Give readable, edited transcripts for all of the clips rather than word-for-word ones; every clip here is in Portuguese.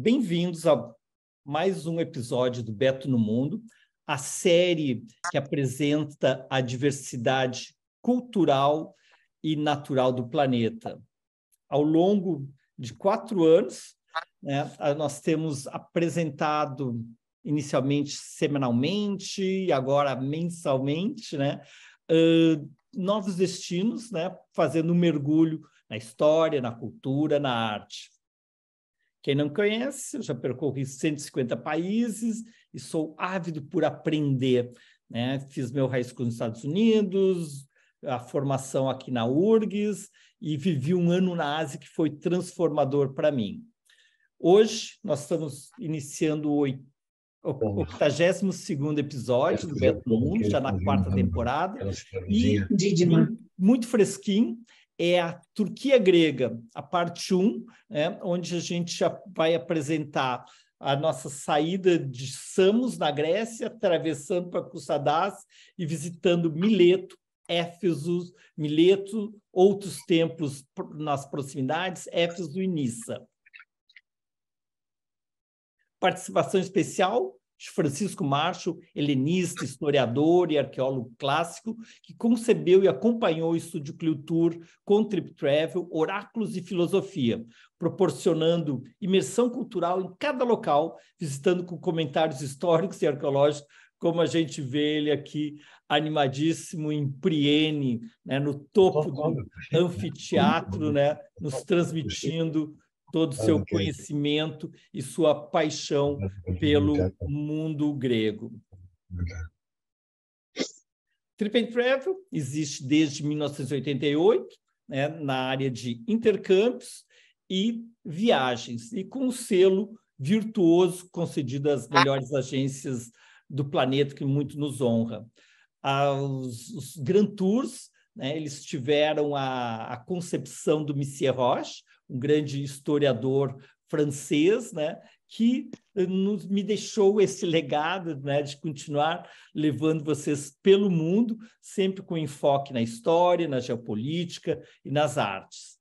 Bem-vindos a mais um episódio do Beto no Mundo, a série que apresenta a diversidade cultural e natural do planeta. Ao longo de 4 anos, né, nós temos apresentado inicialmente semanalmente e agora mensalmente, né, novos destinos, né, fazendo um mergulho na história, na cultura, na arte. Quem não conhece, eu já percorri 150 países e sou ávido por aprender, né? Fiz meu high school nos Estados Unidos, a formação aqui na URGS e vivi um ano na Ásia que foi transformador para mim. Hoje, nós estamos iniciando o 82º episódio do Beto no Mundo, já na 4ª temporada, e muito fresquinho. É a Turquia grega, a parte 1, né, onde a gente já vai apresentar a nossa saída de Samos, na Grécia, atravessando para Kusadás e visitando Mileto, Éfeso, Mileto, outros templos nas proximidades, Éfeso e Nissa. Participação especial de Francisco Marshall, helenista, historiador e arqueólogo clássico, que concebeu e acompanhou o Estúdio Cultur com Trip Travel, Oráculos e Filosofia, proporcionando imersão cultural em cada local, visitando com comentários históricos e arqueológicos, como a gente vê ele aqui animadíssimo em Priene, né, no topo do anfiteatro, né, nos transmitindo todo o seu conhecimento e sua paixão pelo mundo grego. Trip Travel existe desde 1988, né, na área de intercâmbios e viagens, e com um selo virtuoso concedido às melhores agências do planeta, que muito nos honra. Os Grand Tours, né, eles tiveram a concepção do Monsieur Roche, um grande historiador francês, né, que me deixou esse legado, né, de continuar levando vocês pelo mundo, sempre com enfoque na história, na geopolítica e nas artes.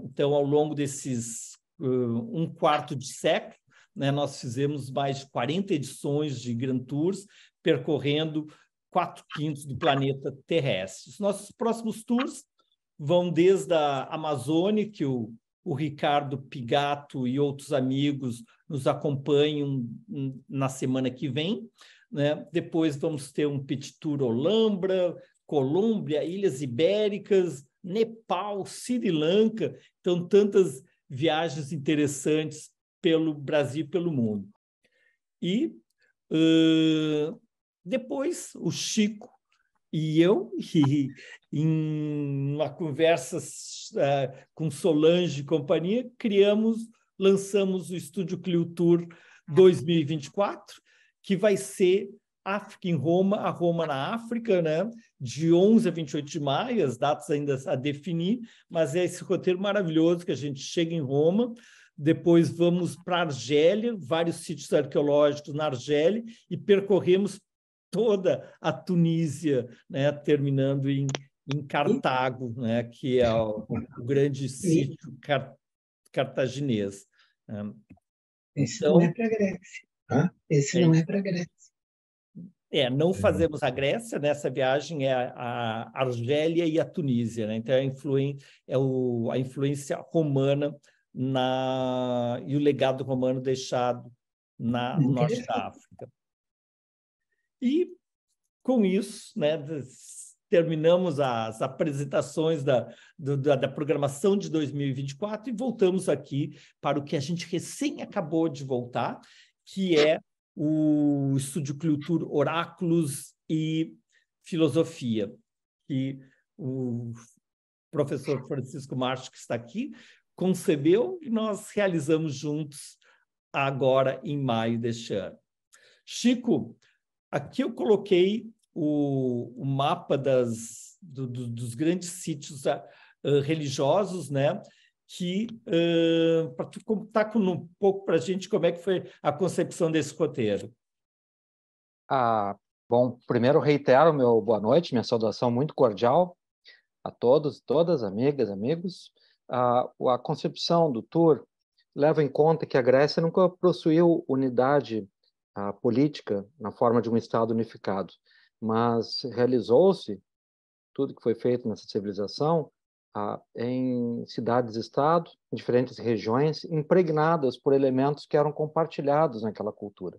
Então, ao longo desses 1/4 de século, né, nós fizemos mais de 40 edições de Grand Tours, percorrendo 4/5 do planeta terrestre. Os nossos próximos tours vão desde a Amazônia, que o Ricardo Pigato e outros amigos nos acompanham na semana que vem, né? Depois vamos ter um Petit Tour Olambra, Colômbia, Ilhas Ibéricas, Nepal, Sri Lanka. Então, tantas viagens interessantes pelo Brasil e pelo mundo. E depois o Chico e eu, em uma conversa com Solange e companhia, lançamos o Estúdio Cultur 2024, que vai ser África em Roma, a Roma na África, né? De 11 a 28 de maio, as datas ainda a definir, mas é esse roteiro maravilhoso que a gente chega em Roma, depois vamos para a Argélia, vários sítios arqueológicos na Argélia, e percorremos toda a Tunísia, né, terminando em Cartago, né, que é o grande sítio cartaginês. Esse não é para a Grécia. Esse não é para a Grécia. Não fazemos a Grécia, nessa viagem é a Argélia e a Tunísia, né? Então a influência romana e o legado romano deixado no norte da África. E, com isso, né, terminamos as apresentações da programação de 2024 e voltamos aqui para o que a gente recém acabou de voltar, que é o Estúdio Cultur Oráculos e Filosofia, que o professor Francisco Marshall, que está aqui, concebeu e nós realizamos juntos agora em maio deste ano. Chico, aqui eu coloquei o mapa dos grandes sítios religiosos, né? Que para tu contar um pouco para a gente como é que foi a concepção desse roteiro. Bom, primeiro reitero meu boa noite, minha saudação muito cordial a todos, todas, amigas, amigos. A concepção do tour leva em conta que a Grécia nunca possuiu unidade política na forma de um Estado unificado, mas realizou-se tudo que foi feito nessa civilização em cidades-estado, em diferentes regiões, impregnadas por elementos que eram compartilhados naquela cultura,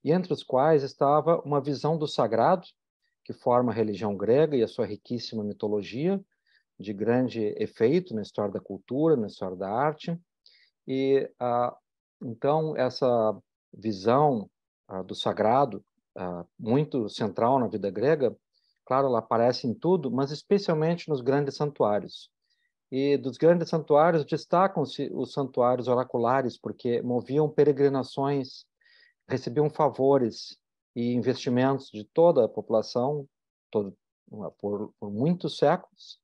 e entre os quais estava uma visão do sagrado, que forma a religião grega e a sua riquíssima mitologia, de grande efeito na história da cultura, na história da arte. E, então, essa visão do sagrado, muito central na vida grega, claro, ela aparece em tudo, mas especialmente nos grandes santuários. E dos grandes santuários destacam-se os santuários oraculares, porque moviam peregrinações, recebiam favores e investimentos de toda a população por muitos séculos.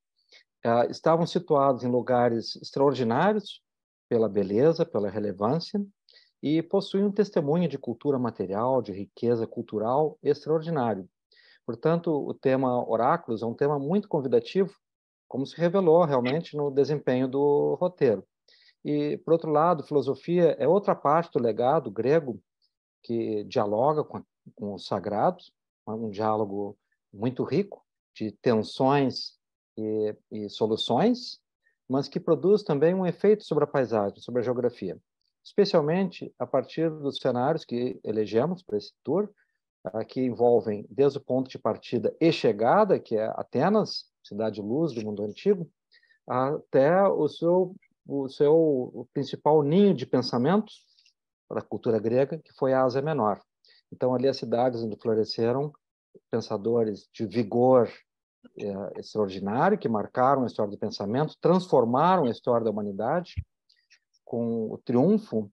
Estavam situados em lugares extraordinários pela beleza, pela relevância, e possuíam um testemunho de cultura material, de riqueza cultural extraordinário. Portanto, o tema oráculos é um tema muito convidativo, como se revelou realmente no desempenho do roteiro. E, por outro lado, filosofia é outra parte do legado grego que dialoga com o sagrado, um diálogo muito rico de tensões e soluções, mas que produz também um efeito sobre a paisagem, sobre a geografia, especialmente a partir dos cenários que elegemos para esse tour, que envolvem desde o ponto de partida e chegada, que é Atenas, cidade-luz do mundo antigo, até o seu principal ninho de pensamento para a cultura grega, que foi a Ásia Menor. Então, ali as cidades onde floresceram pensadores de vigor extraordinário, que marcaram a história do pensamento, transformaram a história da humanidade com o triunfo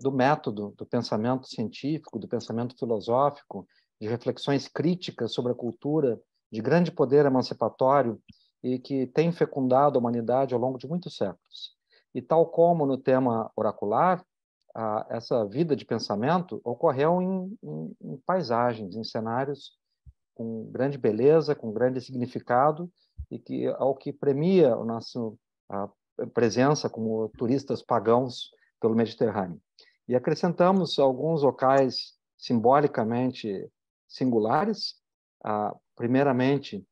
do método, do pensamento científico, do pensamento filosófico, de reflexões críticas sobre a cultura, de grande poder emancipatório e que tem fecundado a humanidade ao longo de muitos séculos. E tal como no tema oracular, essa vida de pensamento ocorreu em paisagens, em cenários com grande beleza, com grande significado, e que ao que premia a nossa presença como turistas pagãos pelo Mediterrâneo. E acrescentamos alguns locais simbolicamente singulares, primeiramente,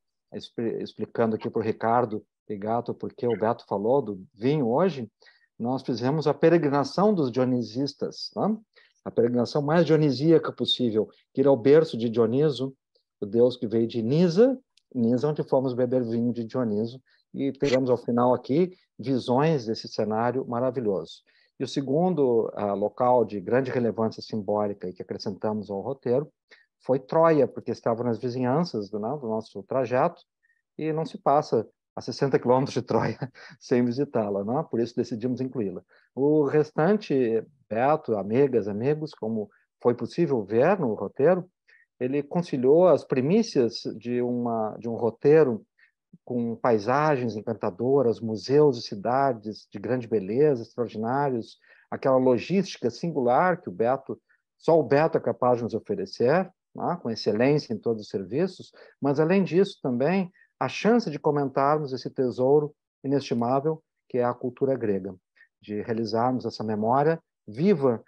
explicando aqui para o Ricardo e Gato, porque o Beto falou do vinho hoje, nós fizemos a peregrinação dos dionisistas, né? A peregrinação mais dionisíaca possível, que ir ao berço de Dioniso, o deus que veio de Nisa, onde fomos beber vinho de Dioniso, e teremos ao final aqui visões desse cenário maravilhoso. E o segundo local de grande relevância simbólica e que acrescentamos ao roteiro foi Troia, porque estava nas vizinhanças do nosso trajeto e não se passa a 60 quilômetros de Troia sem visitá-la, né? Por isso decidimos incluí-la. O restante, Beto, amigas, amigos, como foi possível ver no roteiro, ele conciliou as primícias de um roteiro com paisagens encantadoras, museus e cidades de grande beleza, extraordinários, aquela logística singular que só o Beto é capaz de nos oferecer, né? Com excelência em todos os serviços, mas, além disso, também a chance de comentarmos esse tesouro inestimável que é a cultura grega, de realizarmos essa memória viva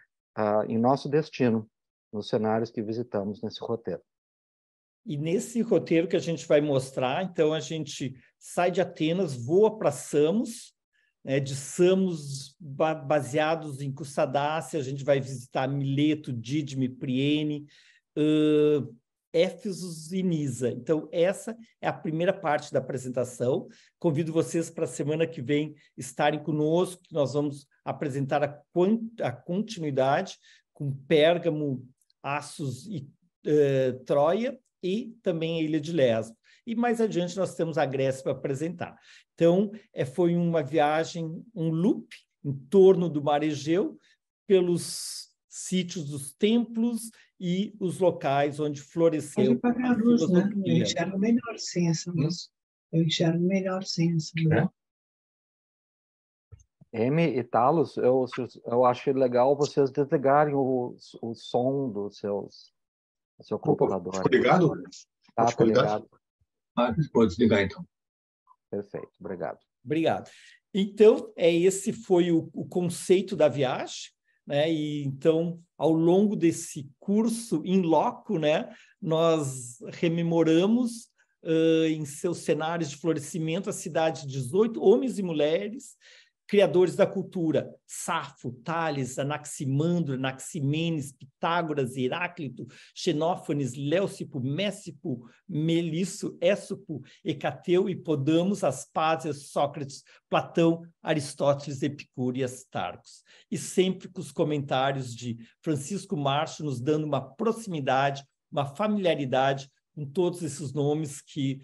em nosso destino, nos cenários que visitamos nesse roteiro. E nesse roteiro que a gente vai mostrar, então a gente sai de Atenas, voa para Samos, de Samos, baseados em Cussadácia, a gente vai visitar Mileto, Dídime, Priene, Éfeso e Nisa. Então, essa é a primeira parte da apresentação. Convido vocês para a semana que vem estarem conosco, que nós vamos apresentar a continuidade com Pérgamo, Assos e Troia, e também a ilha de Lesbos. E mais adiante nós temos a Grécia para apresentar. Então, foi uma viagem, um loop em torno do Mar Egeu, pelos sítios dos templos e os locais onde floresceu a luz, né? Eu enxergo melhor sem essa luz. Eu enxergo melhor sem essa luz. Amy e Talos, eu acho legal vocês desligarem o som do seu computador. Ficou ligado? Tá ligado. Pode desligar, então. Perfeito, obrigado. Obrigado. Então, esse foi o conceito da viagem, né? E então, ao longo desse curso in loco, né, nós rememoramos em seus cenários de florescimento a cidade de 18 homens e mulheres, criadores da cultura: Safo, Tales, Anaximandro, Anaximenes, Pitágoras, Heráclito, Xenófanes, Leucipo, Mécipo, Melisso, Ésopo, Hecateu, Hipodamos, Aspásia, Sócrates, Platão, Aristóteles, Epicuro e Astarcos. E sempre com os comentários de Francisco Marcho nos dando uma proximidade, uma familiaridade com todos esses nomes que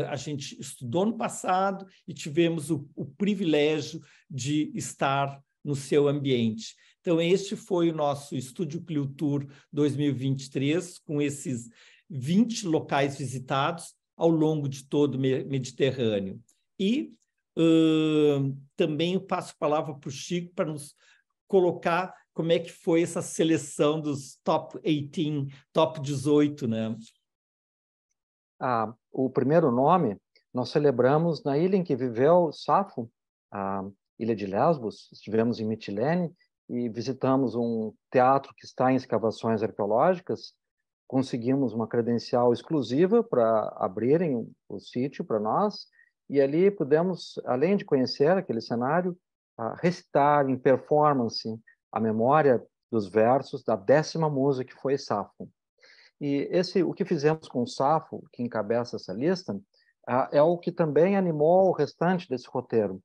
a gente estudou no passado e tivemos o privilégio de estar no seu ambiente. Então, este foi o nosso Estúdio Clio Tour 2023, com esses 20 locais visitados ao longo de todo o Mediterrâneo. E também eu passo a palavra para o Chico para nos colocar como é que foi essa seleção dos top 18, top 18, né? O primeiro nome nós celebramos na ilha em que viveu Safo, a ilha de Lesbos. Estivemos em Mitilene e visitamos um teatro que está em escavações arqueológicas. Conseguimos uma credencial exclusiva para abrirem o sítio para nós, e ali pudemos, além de conhecer aquele cenário, recitar em performance a memória dos versos da 10ª musa, que foi Safo. E o que fizemos com o Safo, que encabeça essa lista, é o que também animou o restante desse roteiro.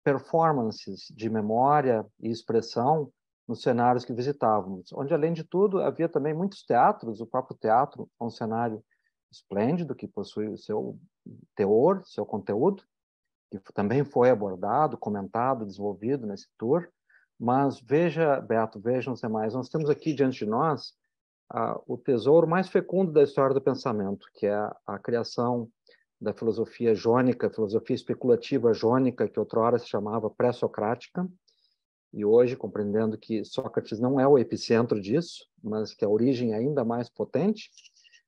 Performances de memória e expressão nos cenários que visitávamos, onde, além de tudo, havia também muitos teatros. O próprio teatro é um cenário esplêndido, que possui o seu teor, seu conteúdo, que também foi abordado, comentado, desenvolvido nesse tour. Mas veja, Beto, vejam os demais. Nós temos aqui diante de nós o tesouro mais fecundo da história do pensamento, que é a criação da filosofia jônica, filosofia especulativa jônica, que outrora se chamava pré-socrática, e hoje, compreendendo que Sócrates não é o epicentro disso, mas que a origem é ainda mais potente,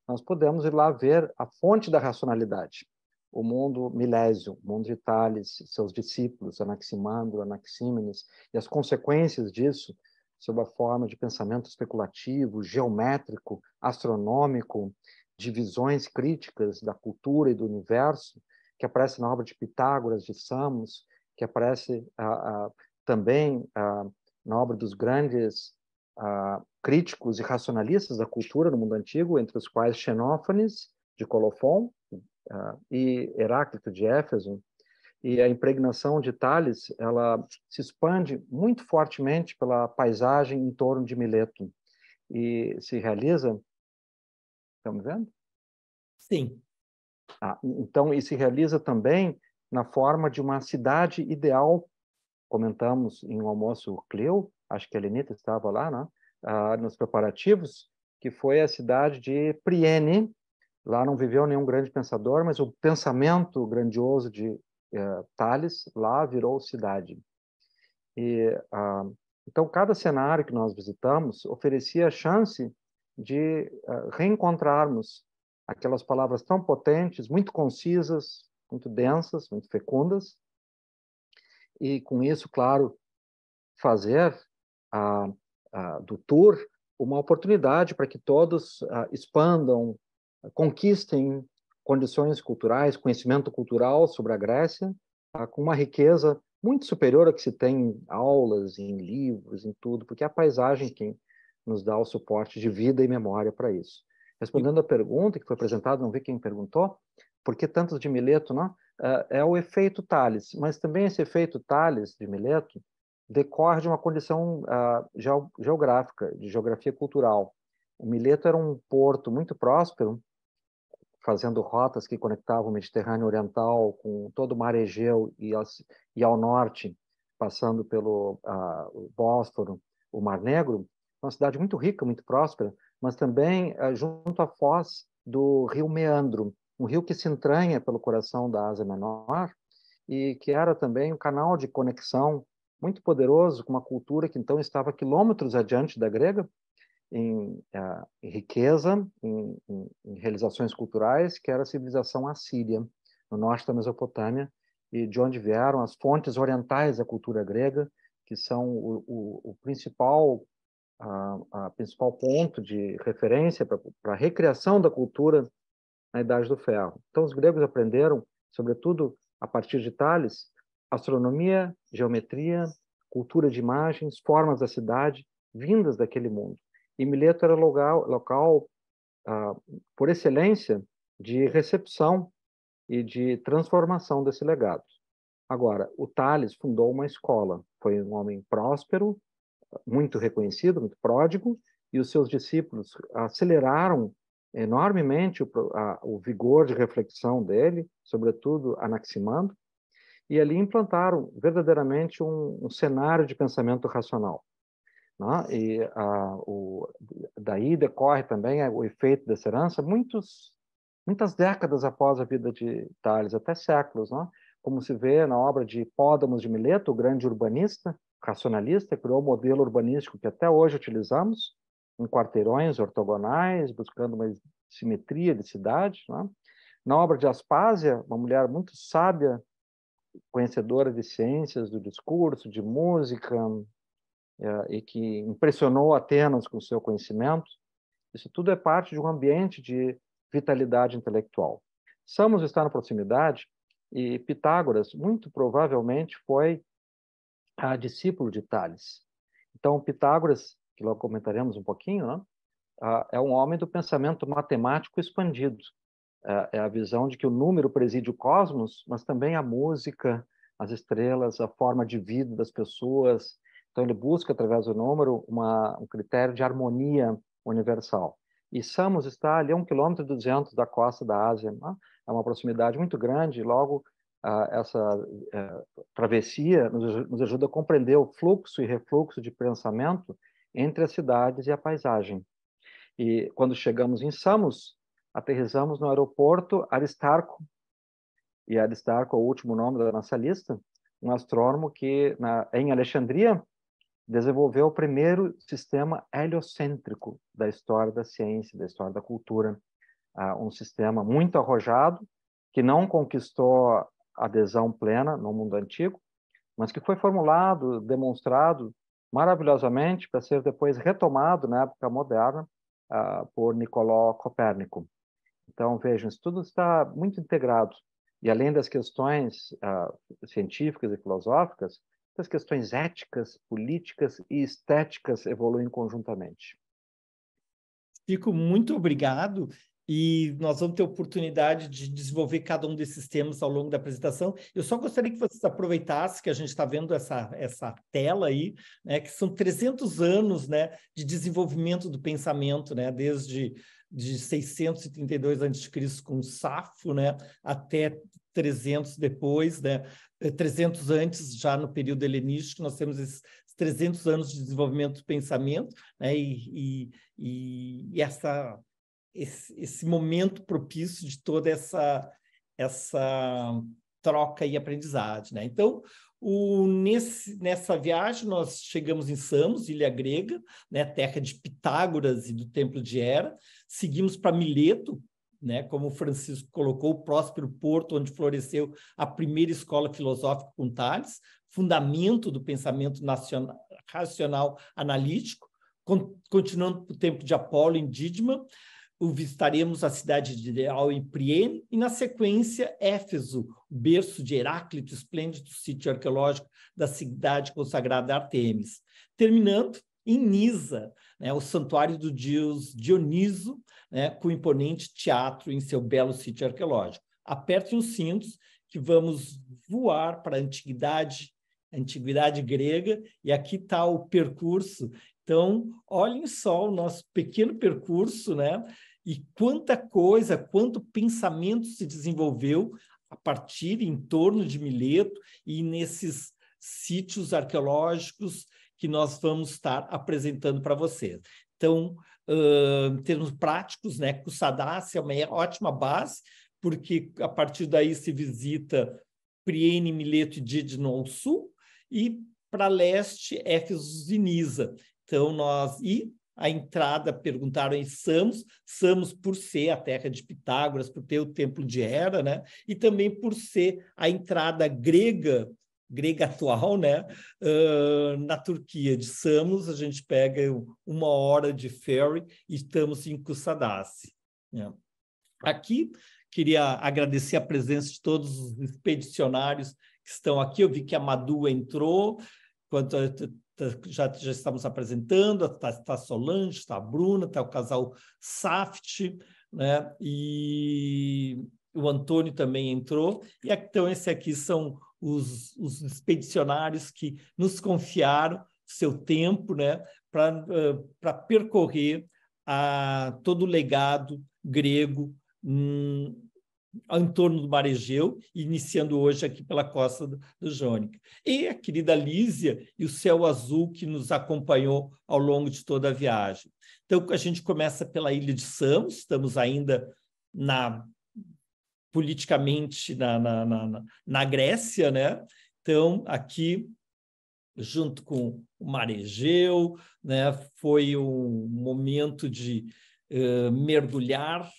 nós podemos ir lá ver a fonte da racionalidade, o mundo milésio, o mundo de Tales, seus discípulos, Anaximandro, Anaxímenes, e as consequências disso sob a forma de pensamento especulativo, geométrico, astronômico, de visões críticas da cultura e do universo, que aparece na obra de Pitágoras, de Samos, que aparece também na obra dos grandes críticos e racionalistas da cultura no mundo antigo, entre os quais Xenófanes, de Colofon, e Heráclito, de Éfeso. E a impregnação de Tales, ela se expande muito fortemente pela paisagem em torno de Mileto e se realiza... Estamos vendo? Sim. Então, e se realiza também na forma de uma cidade ideal. Comentamos em um almoço Clio, acho que a Lenita estava lá, né? Nos preparativos, que foi a cidade de Priene. Lá não viveu nenhum grande pensador, mas o pensamento grandioso de Tales lá virou cidade. Então, cada cenário que nós visitamos oferecia a chance de reencontrarmos aquelas palavras tão potentes, muito concisas, muito densas, muito fecundas, e com isso, claro, fazer do tour uma oportunidade para que todos expandam, conquistem condições culturais, conhecimento cultural sobre a Grécia, com uma riqueza muito superior a que se tem em aulas, em livros, em tudo, porque é a paisagem quem nos dá o suporte de vida e memória para isso. Respondendo à pergunta que foi apresentada, não vi quem perguntou, por que tantos de Mileto, não? É o efeito Tales, mas também esse efeito Tales de Mileto decorre de uma condição geográfica, de geografia cultural. O Mileto era um porto muito próspero, fazendo rotas que conectavam o Mediterrâneo Oriental com todo o mar Egeu e ao norte, passando pelo o Bósforo, o Mar Negro. Uma cidade muito rica, muito próspera, mas também junto à foz do rio Meandro, um rio que se entranha pelo coração da Ásia Menor e que era também um canal de conexão muito poderoso com uma cultura que então estava quilômetros adiante da grega, em riqueza, em realizações culturais, que era a civilização assíria, no norte da Mesopotâmia, e de onde vieram as fontes orientais da cultura grega, que são o principal a principal ponto de referência para a recriação da cultura na Idade do Ferro. Então, os gregos aprenderam, sobretudo a partir de Tales, astronomia, geometria, cultura de imagens, formas da cidade, vindas daquele mundo. E Mileto era local por excelência, de recepção e de transformação desse legado. Agora, o Tales fundou uma escola, foi um homem próspero, muito reconhecido, muito pródigo, e os seus discípulos aceleraram enormemente o vigor de reflexão dele, sobretudo Anaximandro, e ali implantaram verdadeiramente um cenário de pensamento racional. Né? E daí decorre também o efeito dessa herança muitas décadas após a vida de Tales, até séculos, né? Como se vê na obra de Hipódamo de Mileto, o grande urbanista, racionalista, criou o modelo urbanístico que até hoje utilizamos, em quarteirões ortogonais, buscando uma simetria de cidade. Né? Na obra de Aspásia, uma mulher muito sábia, conhecedora de ciências, do discurso, de música, e que impressionou Atenas com seu conhecimento. Isso tudo é parte de um ambiente de vitalidade intelectual. Samos está na proximidade e Pitágoras, muito provavelmente, foi discípulo de Tales. Então, Pitágoras, que logo comentaremos um pouquinho, né? É um homem do pensamento matemático expandido. É a visão de que o número preside o cosmos, mas também a música, as estrelas, a forma de vida das pessoas. Então, ele busca, através do número, um critério de harmonia universal. E Samos está ali a 1,2 km da costa da Ásia. Né? É uma proximidade muito grande, logo essa travessia nos ajuda a compreender o fluxo e refluxo de pensamento entre as cidades e a paisagem. E quando chegamos em Samos, aterrissamos no aeroporto Aristarco, e Aristarco é o último nome da nossa lista, um astrônomo que, em Alexandria, desenvolveu o primeiro sistema heliocêntrico da história da ciência, da história da cultura. Um sistema muito arrojado, que não conquistou adesão plena no mundo antigo, mas que foi formulado, demonstrado maravilhosamente para ser depois retomado na época moderna por Nicolau Copérnico. Então, vejam, isso tudo está muito integrado. E além das questões científicas e filosóficas, as questões éticas, políticas e estéticas evoluem conjuntamente. Chico, muito obrigado. E nós vamos ter oportunidade de desenvolver cada um desses temas ao longo da apresentação. Eu só gostaria que vocês aproveitassem que a gente está vendo essa tela aí, né, que são 300 anos, né, de desenvolvimento do pensamento, né, desde 632 a.C. com Safo, né, até 300 depois, né, 300 antes, já no período helenístico, nós temos esses 300 anos de desenvolvimento do pensamento, né, e esse momento propício de toda essa troca e aprendizagem, né? Então, nessa viagem, nós chegamos em Samos, ilha grega, né, terra de Pitágoras e do Templo de Hera, seguimos para Mileto, né, como o Francisco colocou, o próspero porto onde floresceu a primeira escola filosófica com Tales, fundamento do pensamento racional analítico, continuando para o templo de Apolo em Dídima, visitaremos a cidade ideal em Priene e, na sequência, Éfeso, berço de Heráclito, esplêndido sítio arqueológico da cidade consagrada a Artemis. Terminando em Nisa, né, o santuário do deus Dioniso, né, com o imponente teatro em seu belo sítio arqueológico. Apertem os cintos que vamos voar para a antiguidade grega, e aqui está o percurso. Então, olhem só o nosso pequeno percurso, né? E quanta coisa, quanto pensamento se desenvolveu a partir, em torno de Mileto e nesses sítios arqueológicos que nós vamos estar apresentando para vocês. Então, em termos práticos, né, Kusadasi é uma ótima base, porque a partir daí se visita Priene, Mileto e Dídimo ao sul, e para leste, Éfeso e Nisa. Então, a entrada, perguntaram em Samos, Samos por ser a terra de Pitágoras, por ter o templo de Hera, né? E também por ser a entrada grega atual, né? Na Turquia. De Samos, a gente pega 1 hora de ferry e estamos em Kusadasi, né? Aqui, queria agradecer a presença de todos os expedicionários que estão aqui. Eu vi que a Madu entrou, enquanto já estamos apresentando, está a Solange, está a Bruna, está o casal Saft, né? E o Antônio também entrou. E então, esse aqui são os expedicionários que nos confiaram seu tempo, né? Para percorrer todo o legado grego em torno do Mar Egeu, iniciando hoje aqui pela costa do Jônica. E a querida Lísia e o céu azul que nos acompanhou ao longo de toda a viagem. Então, a gente começa pela ilha de Samos, estamos ainda politicamente na Grécia, né? Então, aqui, junto com o Mar Egeu, né? Foi um momento de mergulhar,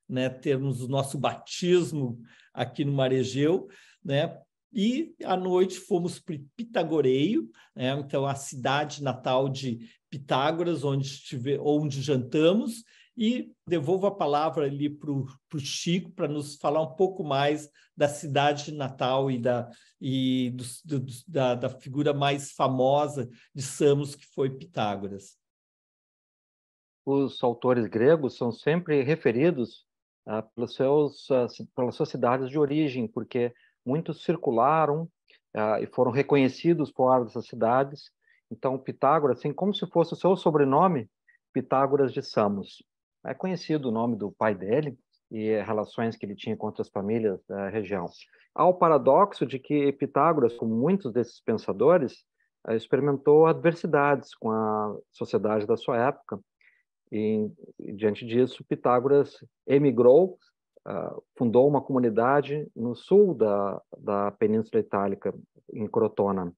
né, termos o nosso batismo aqui no Mar Egeu, né? E à noite fomos para Pitagoreio, né? Então a cidade natal de Pitágoras, onde jantamos, e devolvo a palavra ali para o Chico para nos falar um pouco mais da cidade natal da figura mais famosa de Samos, que foi Pitágoras. Os autores gregos são sempre referidos pelas suas cidades de origem, porque muitos circularam e foram reconhecidos fora dessas cidades. Então, Pitágoras, assim como se fosse o seu sobrenome, Pitágoras de Samos. É conhecido o nome do pai dele e relações que ele tinha com outras famílias da região. Há o paradoxo de que Pitágoras, como muitos desses pensadores, experimentou adversidades com a sociedade da sua época. E diante disso, Pitágoras emigrou, fundou uma comunidade no sul da Península Itálica, em Crotona.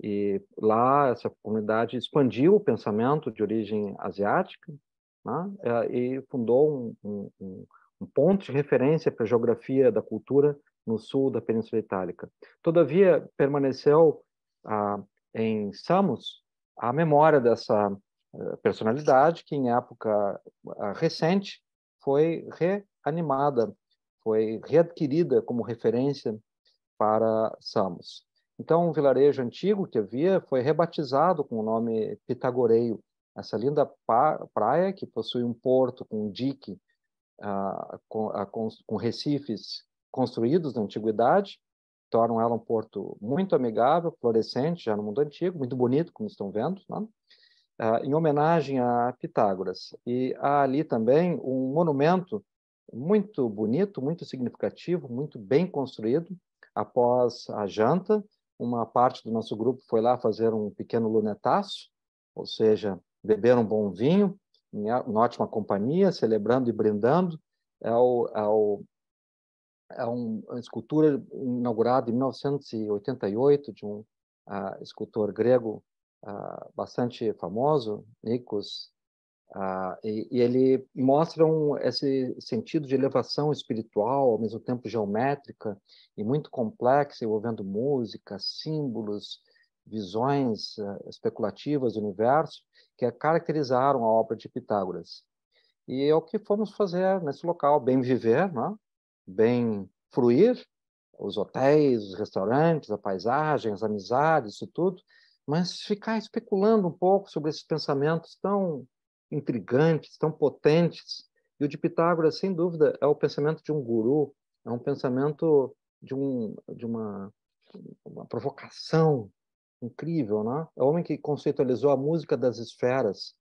E lá, essa comunidade expandiu o pensamento de origem asiática, né? E fundou um ponto de referência para a geografia da cultura no sul da Península Itálica. Todavia, permaneceu em Samos a memória dessa personalidade que, em época recente, foi reanimada, foi readquirida como referência para Samos. Então, um vilarejo antigo que havia foi rebatizado com o nome Pitagoreio. Essa linda praia, que possui um porto com um dique, com recifes construídos na antiguidade, tornam ela um porto muito amigável, florescente, já no mundo antigo, muito bonito, como estão vendo, né? Em homenagem a Pitágoras. E há ali também um monumento muito bonito, muito significativo, muito bem construído. Após a janta, uma parte do nosso grupo foi lá fazer um pequeno lunetaço, ou seja, beber um bom vinho, em ótima companhia, celebrando e brindando. É uma escultura inaugurada em 1988 de um escultor grego bastante famoso, Nikos, e ele mostra esse sentido de elevação espiritual, ao mesmo tempo geométrica e muito complexa, envolvendo música, símbolos, visões especulativas do universo, que caracterizaram a obra de Pitágoras. E é o que fomos fazer nesse local, bem viver, né? Bem fruir, os hotéis, os restaurantes, a paisagem, as amizades, isso tudo, mas ficar especulando um pouco sobre esses pensamentos tão intrigantes, tão potentes. E o de Pitágoras, sem dúvida, é o pensamento de um guru, é um pensamento de uma provocação incrível, né? É o homem que conceitualizou a música das esferas,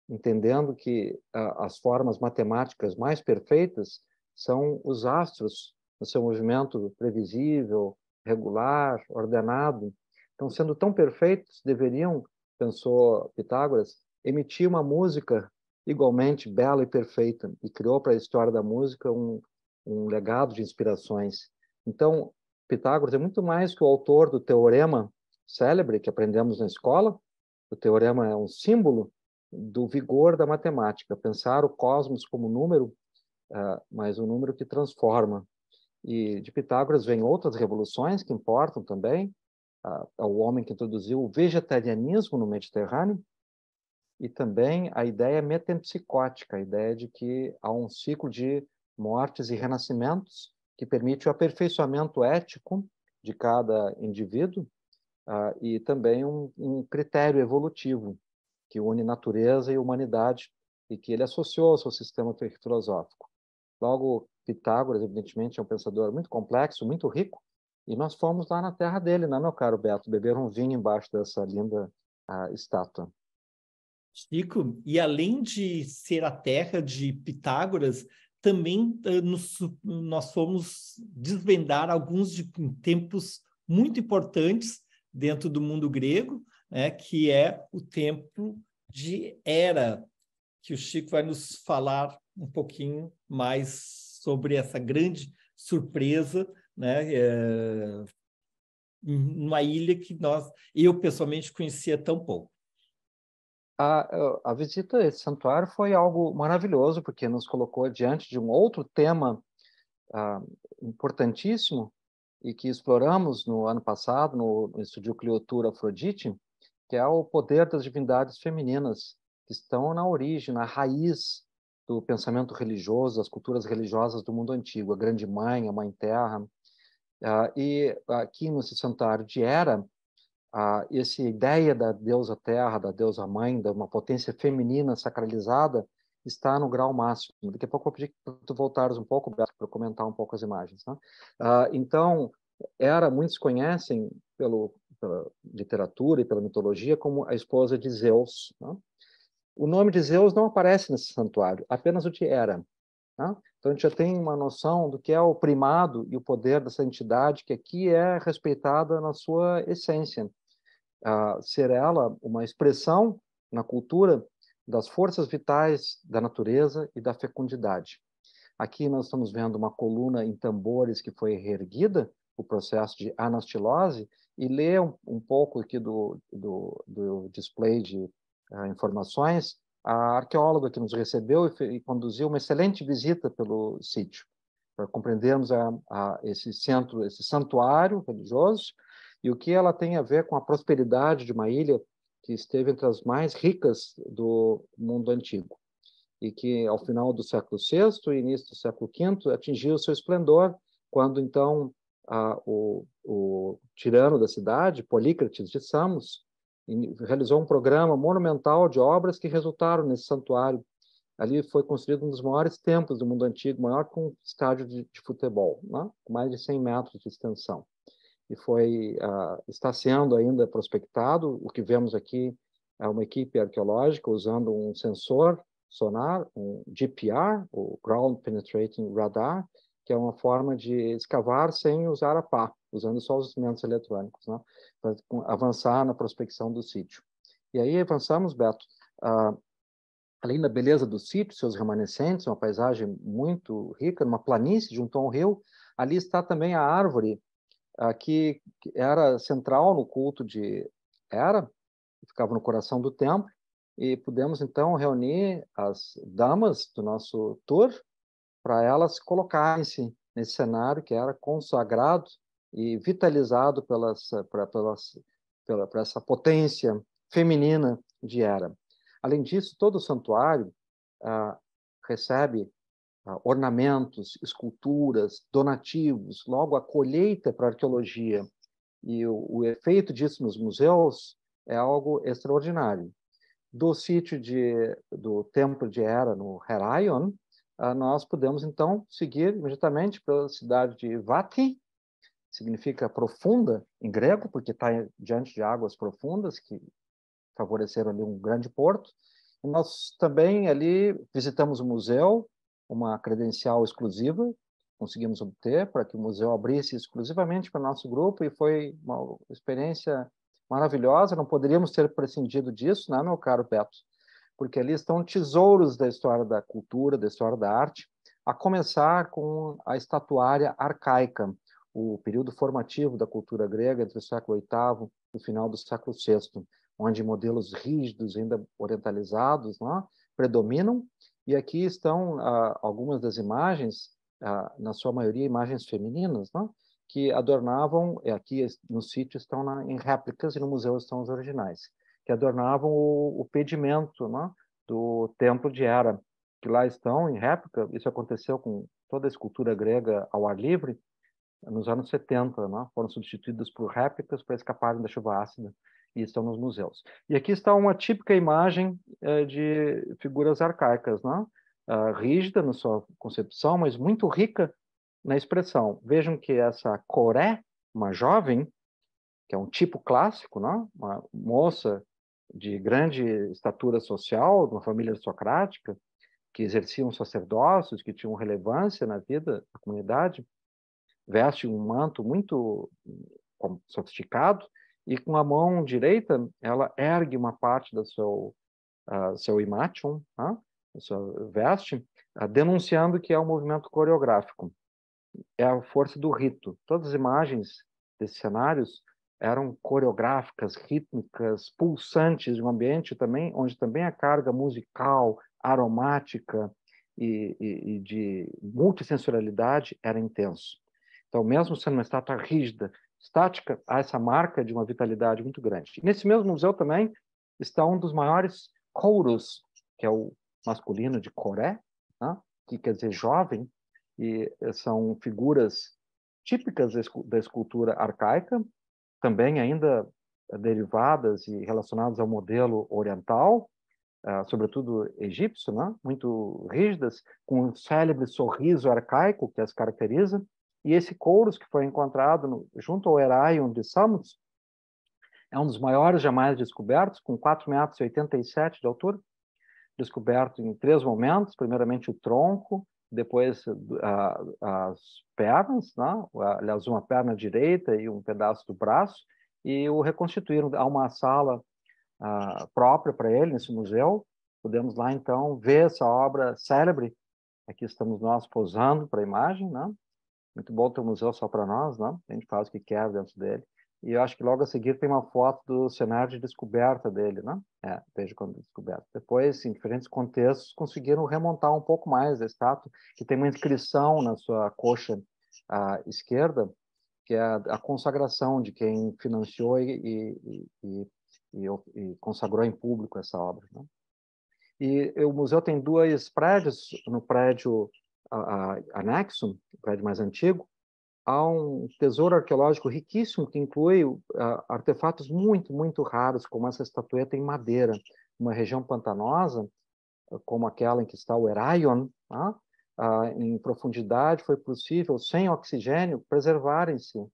entendendo que as formas matemáticas mais perfeitas são os astros, no seu movimento previsível, regular, ordenado. Então, sendo tão perfeitos, deveriam, pensou Pitágoras, emitir uma música igualmente bela e perfeita, e criou para a história da música um legado de inspirações. Então, Pitágoras é muito mais que o autor do teorema célebre que aprendemos na escola. O teorema é um símbolo, do vigor da matemática, pensar o cosmos como número, mas um número que transforma. E de Pitágoras vem outras revoluções que importam também, o homem que introduziu o vegetarianismo no Mediterrâneo, e também a ideia metempsicótica, a ideia de que há um ciclo de mortes e renascimentos que permite o aperfeiçoamento ético de cada indivíduo, e também um critério evolutivo que une natureza e humanidade e que ele associou ao seu sistema filosófico. Logo, Pitágoras, evidentemente, é um pensador muito complexo, muito rico, e nós fomos lá na terra dele, né, meu caro Beto, beber um vinho embaixo dessa linda estátua. Chico, e além de ser a terra de Pitágoras, também nós fomos desvendar alguns de tempos muito importantes dentro do mundo grego, né, que é o templo de Hera, que o Chico vai nos falar um pouquinho mais sobre essa grande surpresa, né, numa ilha que eu pessoalmente conhecia tão pouco. A visita a esse santuário foi algo maravilhoso, porque nos colocou diante de um outro tema importantíssimo e que exploramos no ano passado no Estúdio Cleotura Afrodite, que é o poder das divindades femininas, que estão na origem, na raiz do pensamento religioso, das culturas religiosas do mundo antigo, a Grande Mãe, a Mãe Terra. E aqui nesse santuário de Hera, essa ideia da deusa Terra, da deusa Mãe, de uma potência feminina sacralizada, está no grau máximo. Daqui a pouco eu vou pedir para tu voltares um pouco, Beto, para comentar um pouco as imagens. Né? Então, Hera, muitos conhecem pela literatura e pela mitologia como a esposa de Zeus. Né? O nome de Zeus não aparece nesse santuário, apenas o de Hera. Né? Então, a gente já tem uma noção do que é o primado e o poder dessa entidade que aqui é respeitada na sua essência. Ser ela uma expressão na cultura das forças vitais da natureza e da fecundidade. Aqui nós estamos vendo uma coluna em tambores que foi reerguida, o processo de anastilose, e ler um pouco aqui do display de informações, a arqueóloga que nos recebeu e conduziu uma excelente visita pelo sítio, para compreendermos esse centro, esse santuário religioso, e o que ela tem a ver com a prosperidade de uma ilha que esteve entre as mais ricas do mundo antigo, e que, ao final do século VI e início do século V, atingiu seu esplendor, quando, então, o tirano da cidade, Polícrates de Samos, realizou um programa monumental de obras que resultaram nesse santuário. Ali foi construído um dos maiores templos do mundo antigo, maior que um estádio de futebol, né? Com mais de 100 metros de extensão. E está sendo ainda prospectado. O que vemos aqui é uma equipe arqueológica usando um sensor sonar, um GPR, o Ground Penetrating Radar, que é uma forma de escavar sem usar a pá, usando só os instrumentos eletrônicos, né, para avançar na prospecção do sítio. E aí avançamos, Beto, além da beleza do sítio, seus remanescentes, uma paisagem muito rica, numa planície junto a um rio, ali está também a árvore que era central no culto de Hera, que ficava no coração do templo, e pudemos então reunir as damas do nosso tour para elas colocarem-se nesse cenário que era consagrado e vitalizado por essa potência feminina de Hera. Além disso, todo o santuário recebe ornamentos, esculturas, donativos, logo a colheita para a arqueologia e o efeito disso nos museus é algo extraordinário. Do sítio do templo de Hera, no Heraion, nós pudemos, então, seguir imediatamente pela cidade de Vati, significa profunda em grego, porque está diante de águas profundas que favoreceram ali um grande porto. E nós também ali visitamos o museu, uma credencial exclusiva, conseguimos obter para que o museu abrisse exclusivamente para o nosso grupo, e foi uma experiência maravilhosa. Não poderíamos ter prescindido disso, né, meu caro Beto? Porque ali estão tesouros da história da cultura, da história da arte, a começar com a estatuária arcaica, o período formativo da cultura grega entre o século VIII e o final do século VI. onde modelos rígidos, ainda orientalizados, né, predominam. E aqui estão algumas das imagens, na sua maioria imagens femininas, né, que adornavam, aqui no sítio estão em réplicas e no museu estão os originais, que adornavam o pedimento, né, do templo de Hera, que lá estão em réplica. Isso aconteceu com toda a escultura grega ao ar livre, nos anos 70, né? Foram substituídas por réplicas para escaparem da chuva ácida e estão nos museus. E aqui está uma típica imagem de figuras arcaicas, né? Rígida na sua concepção, mas muito rica na expressão. Vejam que essa Coré, uma jovem, que é um tipo clássico, né? Uma moça de grande estatura social, de uma família aristocrática, que exerciam sacerdócios, que tinham relevância na vida da comunidade, veste um manto muito sofisticado e com a mão direita ela ergue uma parte do seu imatium, né? Da sua veste, denunciando que é um movimento coreográfico. É a força do rito. Todas as imagens desses cenários eram coreográficas, rítmicas, pulsantes de um ambiente também onde também a carga musical, aromática e de multissensorialidade era intenso. Então, mesmo sendo uma estátua rígida, estática, há essa marca de uma vitalidade muito grande. E nesse mesmo museu também está um dos maiores kouros, que é o masculino de Coré, né? Que quer dizer jovem, e são figuras típicas da escultura arcaica, também ainda derivadas e relacionadas ao modelo oriental, sobretudo egípcio, né? Muito rígidas, com um célebre sorriso arcaico que as caracteriza. E esse kouros que foi encontrado junto ao Heraion de Samos é um dos maiores jamais descobertos, com 4,87 metros de altura, descoberto em 3 momentos, primeiramente o tronco, depois as pernas, né? Aliás, uma perna direita e um pedaço do braço, e o reconstituíram. Há uma sala própria para ele nesse museu. Podemos lá, então, ver essa obra célebre. Aqui estamos nós posando para a imagem, né? Muito bom ter um museu só para nós, né? A gente faz o que quer dentro dele. E eu acho que logo a seguir tem uma foto do cenário de descoberta dele, né? Veja quando descoberta. Depois, em diferentes contextos, conseguiram remontar um pouco mais a estátua, que tem uma inscrição na sua coxa esquerda, que é a consagração de quem financiou e consagrou em público essa obra, né? E o museu tem 2 prédios. No prédio anexo, o prédio mais antigo, há um tesouro arqueológico riquíssimo que inclui artefatos muito, muito raros, como essa estatueta em madeira. Uma região pantanosa, como aquela em que está o Heraion, tá? Em profundidade foi possível, sem oxigênio, preservarem-se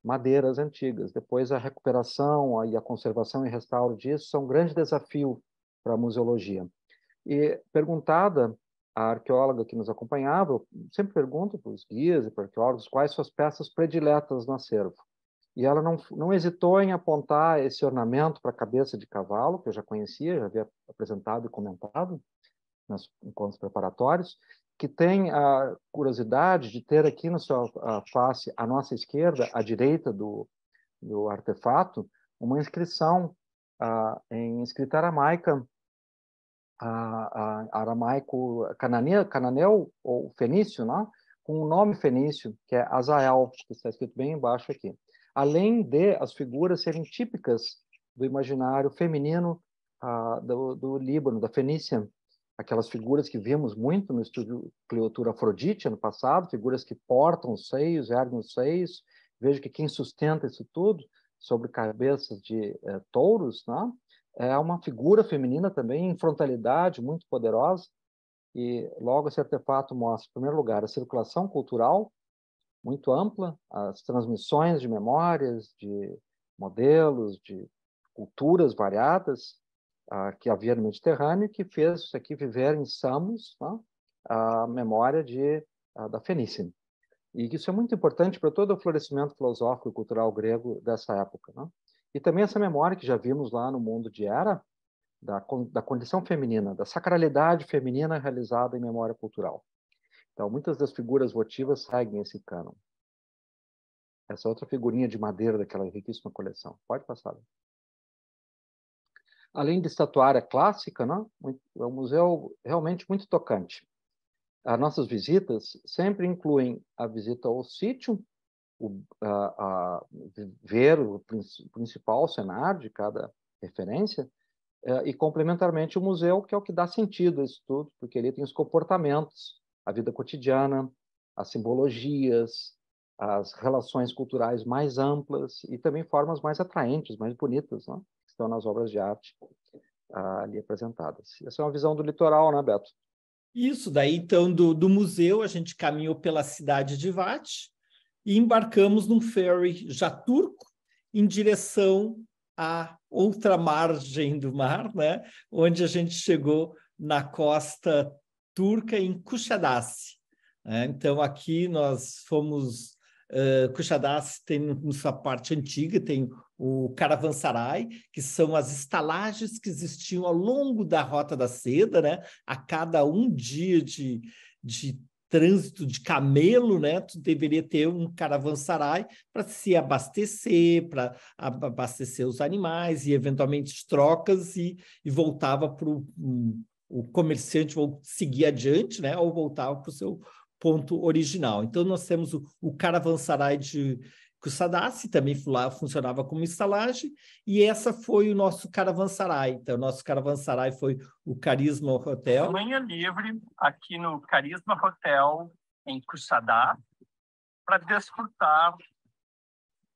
madeiras antigas. Depois a recuperação e a conservação e restauro disso são um grande desafio para a museologia. E perguntada a arqueóloga que nos acompanhava, eu sempre pergunto para os guias e para arqueólogos quais suas peças prediletas no acervo. E ela não hesitou em apontar esse ornamento para a cabeça de cavalo, que eu já conhecia, já havia apresentado e comentado nos encontros preparatórios, que tem a curiosidade de ter aqui na sua face, à nossa esquerda, à direita do artefato, uma inscrição em escrita aramaica, aramaico cananeu ou fenício, né? Com o nome fenício, que é Azael, que está escrito bem embaixo aqui. Além de as figuras serem típicas do imaginário feminino do Líbano, da Fenícia, aquelas figuras que vimos muito no estúdio Cleotura Afrodite ano passado, figuras que portam os seios, erguem os seios. Vejo que quem sustenta isso tudo, sobre cabeças de touros, né? É uma figura feminina também em frontalidade muito poderosa. E logo esse artefato mostra, em primeiro lugar, a circulação cultural muito ampla, as transmissões de memórias, de modelos, de culturas variadas que havia no Mediterrâneo, que fez isso aqui viver em Samos, né? A memória da Fenícia. E isso é muito importante para todo o florescimento filosófico e cultural grego dessa época, né? E também essa memória que já vimos lá no mundo de Hera, da condição feminina, da sacralidade feminina realizada em memória cultural. Então, muitas das figuras votivas seguem esse cânon. Essa outra figurinha de madeira daquela riquíssima coleção. Pode passar. Além de estatuária clássica, né? É um museu realmente muito tocante. As nossas visitas sempre incluem a visita ao sítio, ver o principal cenário de cada referência, e complementarmente o museu, que é o que dá sentido a isso tudo, porque ele tem os comportamentos, a vida cotidiana, as simbologias, as relações culturais mais amplas e também formas mais atraentes, mais bonitas, né? Que estão nas obras de arte ali apresentadas. Essa é uma visão do litoral, né, Beto? Isso, daí então do museu a gente caminhou pela cidade de Vat e embarcamos num ferry já turco em direção à outra margem do mar, né? Onde a gente chegou na costa turca em Kuşadası. Então aqui nós fomos Kuşadası tem na sua parte antiga, tem o Caravansaray, que são as estalagens que existiam ao longo da Rota da Seda, né? A cada um dia de trânsito de camelo, né? Tu deveria ter um caravansarai para se abastecer, para abastecer os animais e eventualmente trocas e voltava para o comerciante ou seguir adiante, né? Ou voltava para o seu ponto original. Então, nós temos o Caravansaray de Kuşadası, também lá funcionava como estalagem, e essa foi o nosso Caravansaray. Então, o nosso Caravansaray foi o Carisma Hotel. Manhã livre aqui no Carisma Hotel, em Kuşadası, para desfrutar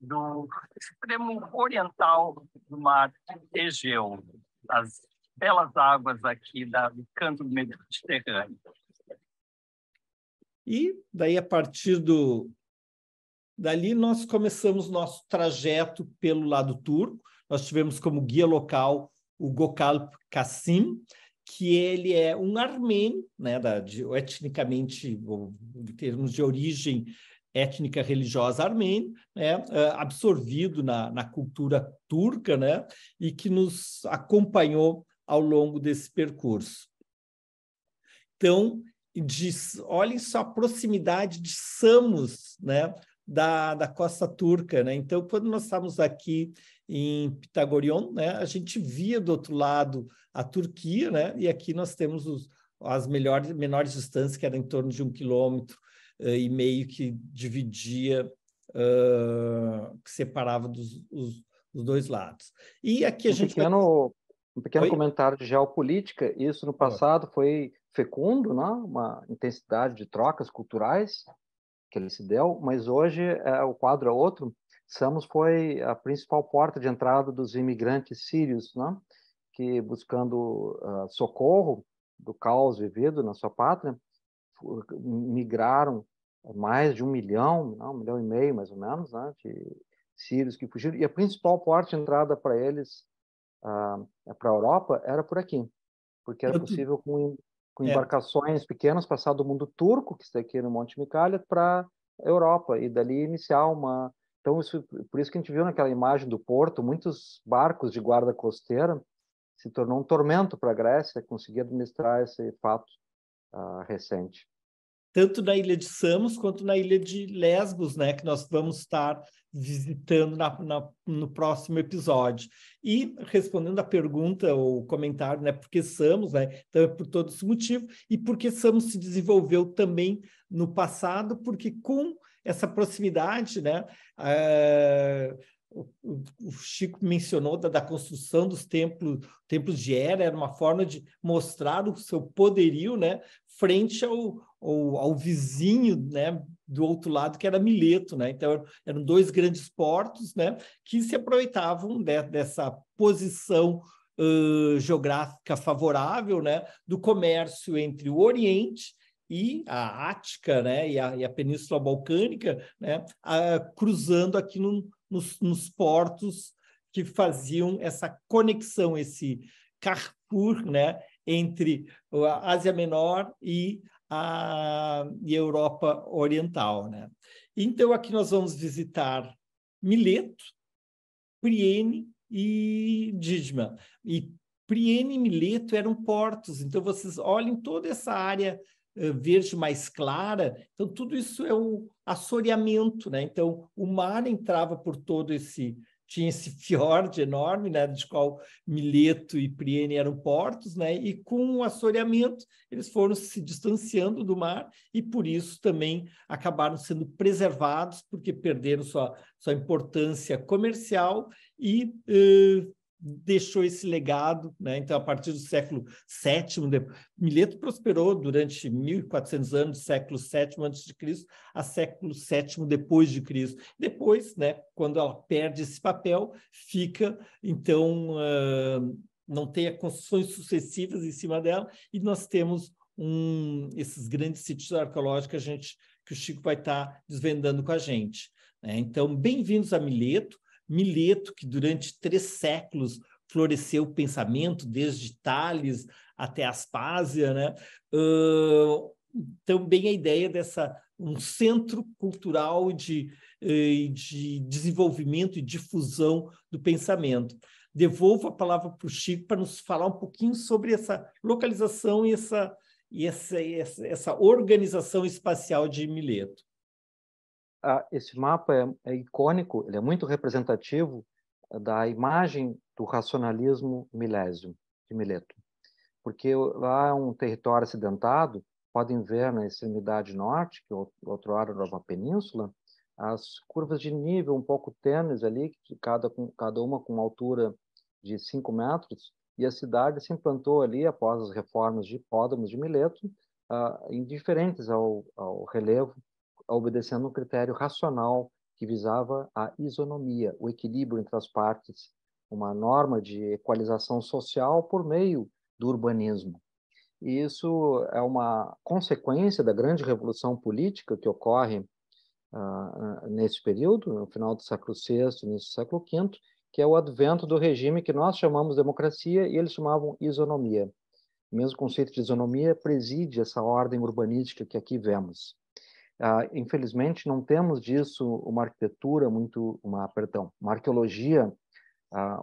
do extremo oriental do mar Egeu, as belas águas aqui do canto mediterrâneo. E daí, a partir dali, nós começamos nosso trajeto pelo lado turco. Nós tivemos como guia local o Gökalp Kasım, que ele é um armênio, né, etnicamente, em termos de origem étnica religiosa armênia, né, absorvido na cultura turca, né, e que nos acompanhou ao longo desse percurso. Então, olhem só a proximidade de Samos, né, da costa turca, né? Então, quando nós estávamos aqui em Pitagorion, né, a gente via do outro lado a Turquia, né? E aqui nós temos as menores distâncias, que era em torno de 1,5 quilômetro que dividia, que separava os dois lados. E aqui a gente um pequeno comentário de geopolítica. Isso no passado foi fecundo, né? Uma intensidade de trocas culturais que ele se deu, mas hoje o quadro é outro. Samos foi a principal porta de entrada dos imigrantes sírios, né? Que buscando socorro do caos vivido na sua pátria, migraram mais de 1 milhão, 1,5 milhão mais ou menos, né? De sírios que fugiram, e a principal porta de entrada para eles para a Europa era por aqui, porque era possível com embarcações pequenas passar do mundo turco, que está aqui no Monte Micalha, para a Europa, e dali iniciar uma... Então, por isso que a gente viu naquela imagem do porto, muitos barcos de guarda costeira, se tornou um tormento para a Grécia conseguir administrar esse fato recente. Tanto na ilha de Samos quanto na ilha de Lesbos, né, que nós vamos estar visitando no próximo episódio. E respondendo a pergunta ou comentário, né, por que Samos, né, então é por todo esse motivo, e porque Samos se desenvolveu também no passado, porque com essa proximidade, né, o Chico mencionou da construção dos templos de Hera, era uma forma de mostrar o seu poderio, né, frente ao vizinho, né, do outro lado, que era Mileto, né? Então, eram dois grandes portos, né, que se aproveitavam dessa posição geográfica favorável, né, do comércio entre o Oriente e a Ática, né, e a Península Balcânica, né, cruzando aqui nos portos que faziam essa conexão, esse carrefour, né, entre a Ásia Menor e a Europa Oriental, né? Então, aqui nós vamos visitar Mileto, Priene e Dízima. E Priene e Mileto eram portos, então vocês olhem toda essa área verde mais clara, então tudo isso é o assoreamento, né? Então, o mar entrava por todo esse tinha esse fiord enorme, né, de qual Mileto e Priene eram portos, né, e com o assoreamento eles foram se distanciando do mar e por isso também acabaram sendo preservados, porque perderam sua importância comercial e deixou esse legado, né? Então, a partir do século VII, Mileto prosperou durante 1.400 anos, século VII a.C. a século VII depois de Cristo. Depois, né, quando ela perde esse papel, fica, então, não tem construções sucessivas em cima dela, e nós temos esses grandes sítios arqueológicos que o Chico vai estar desvendando com a gente, né? Então, bem-vindos a Mileto. Mileto, que durante 3 séculos floresceu o pensamento, desde Tales até Aspásia, né? Também a ideia um centro cultural de desenvolvimento e difusão do pensamento. Devolvo a palavra para o Chico para nos falar um pouquinho sobre essa localização e essa organização espacial de Mileto. Esse mapa é icônico, ele é muito representativo da imagem do racionalismo milésio de Mileto, porque lá é um território acidentado. Podem ver na extremidade norte, que outrora era uma península, as curvas de nível um pouco tênues ali, cada uma com uma altura de 5 metros, e a cidade se implantou ali após as reformas de hipódromos de Mileto, indiferentes ao relevo, obedecendo um critério racional que visava a isonomia, o equilíbrio entre as partes, uma norma de equalização social por meio do urbanismo. E isso é uma consequência da grande revolução política que ocorre nesse período, no final do século VI, início do século V, que é o advento do regime que nós chamamos de democracia e eles chamavam isonomia. O mesmo conceito de isonomia preside essa ordem urbanística que aqui vemos. Infelizmente, não temos disso uma arquitetura uma arqueologia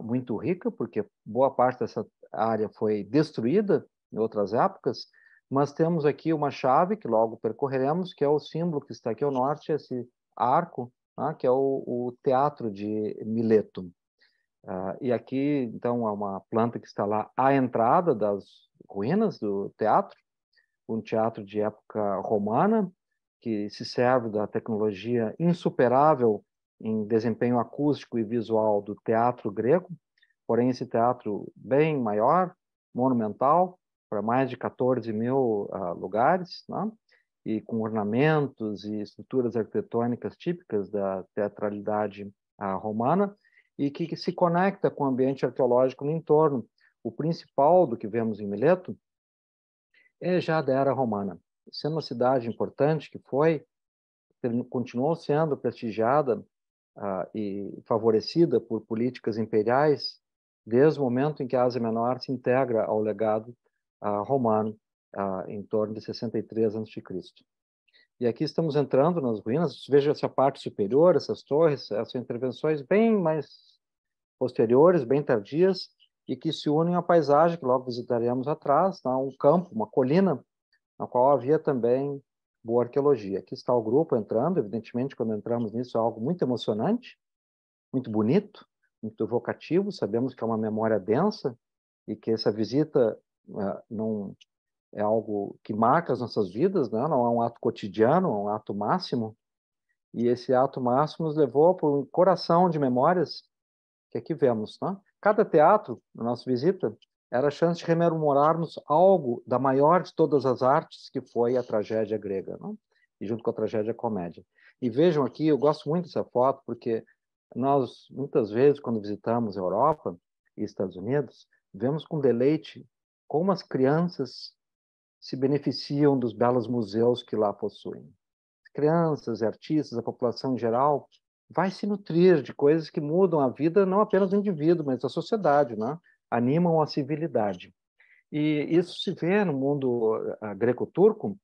muito rica, porque boa parte dessa área foi destruída em outras épocas, mas temos aqui uma chave que logo percorreremos, que é o símbolo que está aqui ao norte, esse arco, que é o Teatro de Mileto. E aqui, então, é uma planta que está lá à entrada das ruínas do teatro, um teatro de época romana, que se serve da tecnologia insuperável em desempenho acústico e visual do teatro grego, porém esse teatro bem maior, monumental, para mais de 14.000 lugares, né? E com ornamentos e estruturas arquitetônicas típicas da teatralidade romana, e que se conecta com o ambiente arqueológico no entorno. O principal do que vemos em Mileto é já da era romana. Sendo uma cidade importante que continuou sendo prestigiada e favorecida por políticas imperiais desde o momento em que a Ásia Menor se integra ao legado romano, em torno de 63 a.C. E aqui estamos entrando nas ruínas. Veja essa parte superior, essas torres, essas intervenções bem mais posteriores, bem tardias, e que se unem à paisagem que logo visitaremos atrás, um campo, uma colina, na qual havia também boa arqueologia. Aqui está o grupo entrando, evidentemente, quando entramos nisso é algo muito emocionante, muito bonito, muito evocativo. Sabemos que é uma memória densa e que essa visita não é algo que marca as nossas vidas, né? Não é um ato cotidiano, é um ato máximo. E esse ato máximo nos levou para um coração de memórias que aqui vemos, né? Cada teatro, na nossa visita, era a chance de rememorarmos algo da maior de todas as artes, que foi a tragédia grega, né? E junto com a tragédia, a comédia. E vejam aqui, eu gosto muito dessa foto, porque nós, muitas vezes, quando visitamos a Europa e Estados Unidos, vemos com deleite como as crianças se beneficiam dos belos museus que lá possuem. As crianças, artistas, a população em geral, vai se nutrir de coisas que mudam a vida não apenas do indivíduo, mas da sociedade, né? Animam a civilidade. E isso se vê no mundo greco-turco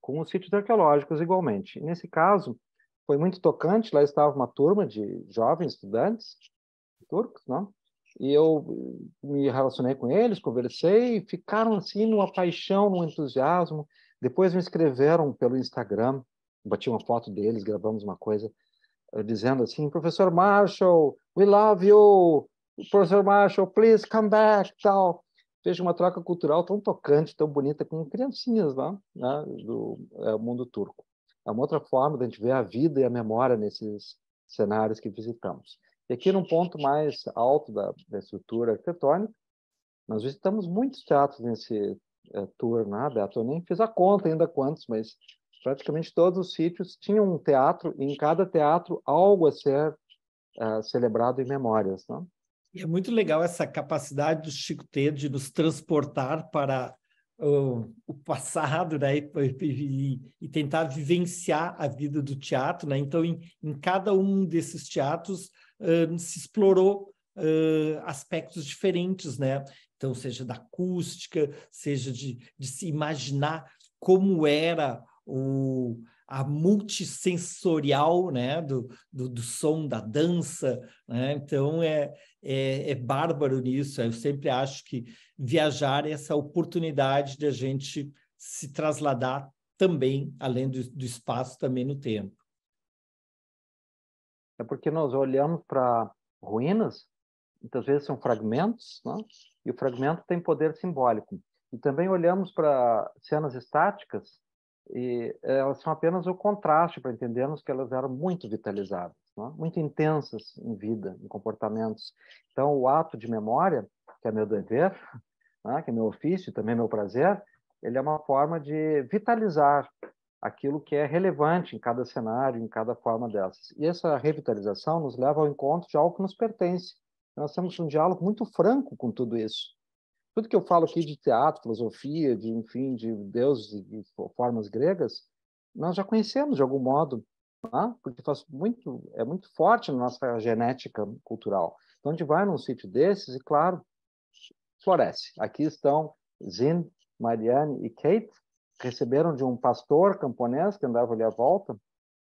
com os sítios arqueológicos igualmente. Nesse caso, foi muito tocante. Lá estava uma turma de jovens estudantes turcos, né? E eu me relacionei com eles, conversei, e ficaram assim numa paixão, num entusiasmo. Depois me escreveram pelo Instagram, bati uma foto deles, gravamos uma coisa dizendo assim, professor Marshall, we love you, professor Marshall, please come back, tal. Veja uma troca cultural tão tocante, tão bonita, com criancinhas lá, né, do mundo turco. É uma outra forma de a gente ver a vida e a memória nesses cenários que visitamos. E aqui, num ponto mais alto da estrutura arquitetônica, nós visitamos muitos teatros nesse tour, né, Beto? Eu nem fiz a conta ainda quantos, mas praticamente todos os sítios tinham um teatro, e em cada teatro algo a ser celebrado em memórias, né? E é muito legal essa capacidade do Chico ter de nos transportar para o passado, né? E tentar vivenciar a vida do teatro, né? Então, em cada um desses teatros se explorou aspectos diferentes, né? Então, seja da acústica, seja de se imaginar como era a multissensorial, né, do som, da dança, né? Então é bárbaro nisso. Eu sempre acho que viajar é essa oportunidade de a gente se trasladar também, além do espaço, também no tempo. É porque nós olhamos para ruínas, muitas vezes são fragmentos, né? E o fragmento tem poder simbólico. E também olhamos para cenas estáticas, e elas são apenas o contraste para entendermos que elas eram muito vitalizadas, né? Muito intensas em vida, em comportamentos. Então, o ato de memória, que é meu dever, né? Que é meu ofício, também meu prazer, ele é uma forma de vitalizar aquilo que é relevante em cada cenário, em cada forma dessas. E essa revitalização nos leva ao encontro de algo que nos pertence. Nós temos um diálogo muito franco com tudo isso. Tudo que eu falo aqui de teatro, filosofia, enfim, de deuses e formas gregas, nós já conhecemos de algum modo, né? Porque é muito forte na nossa genética cultural. Então, a gente vai num sítio desses e, claro, floresce. Aqui estão Zin, Marianne e Kate, receberam de um pastor camponês que andava ali à volta,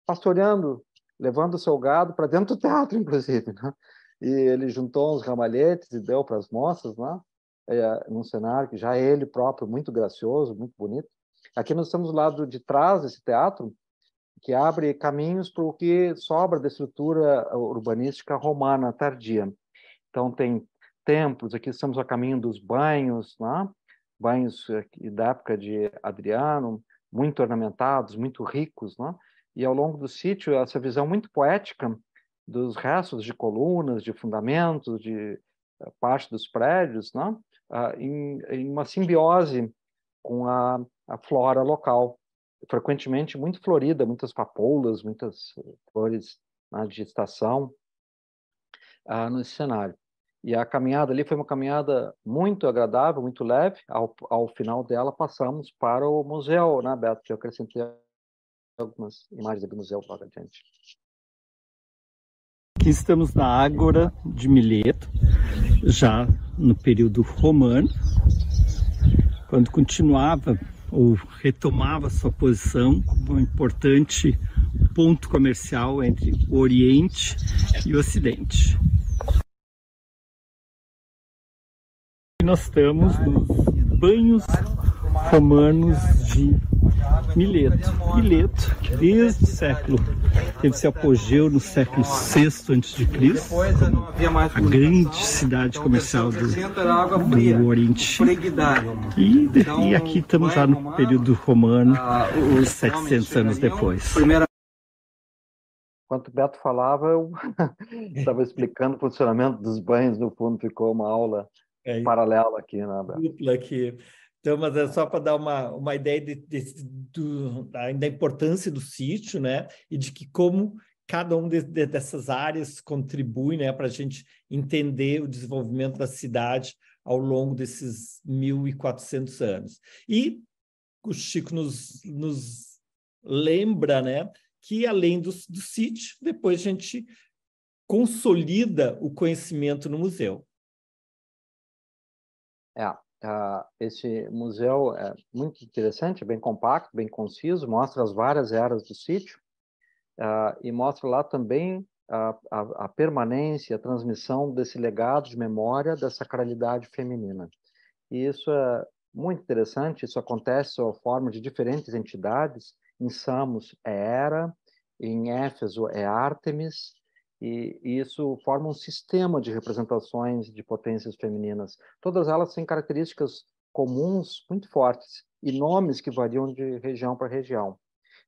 pastoreando, levando o seu gado para dentro do teatro, inclusive, né? E ele juntou uns ramalhetes e deu para as moças, né? Num cenário que já é ele próprio muito gracioso, muito bonito. Aqui nós estamos do lado de trás desse teatro, que abre caminhos para o que sobra da estrutura urbanística romana tardia. Então, tem templos, aqui estamos a caminho dos banhos, né? Banhos da época de Adriano, muito ornamentados, muito ricos, né? E ao longo do sítio, essa visão muito poética dos restos de colunas, de fundamentos, de parte dos prédios, né? Em uma simbiose com a flora local, frequentemente muito florida, muitas papoulas, muitas flores, né, de estação no cenário. E a caminhada ali foi uma caminhada muito agradável, muito leve. Ao final dela, passamos para o museu, né, Beto? Que eu acrescentei algumas imagens do museu logo adiante. Aqui estamos na Ágora de Mileto, já no período romano, quando continuava ou retomava sua posição como um importante ponto comercial entre o Oriente e o Ocidente. Nós estamos nos banhos romanos de Mileto. Mileto, que desde o século, teve seu apogeu no século VI a.C., a grande cidade comercial do Oriente. E aqui estamos já no período romano, 700 anos depois. Enquanto o Beto falava, eu estava explicando o funcionamento dos banhos, no fundo ficou uma aula paralela aqui, né, Beto? Dupla aqui. Então, mas é só para dar uma ideia da importância do sítio, né? E de que como cada uma dessas áreas contribui, né, para a gente entender o desenvolvimento da cidade ao longo desses 1.400 anos. E o Chico nos lembra, né, que além do sítio, depois a gente consolida o conhecimento no museu. Esse museu é muito interessante, bem compacto, bem conciso, mostra as várias eras do sítio e mostra lá também a permanência, a transmissão desse legado de memória da sacralidade feminina. E isso é muito interessante, isso acontece sob a forma de diferentes entidades. Em Samos é Hera, em Éfeso é Ártemis, e isso forma um sistema de representações de potências femininas. Todas elas têm características comuns muito fortes e nomes que variam de região para região.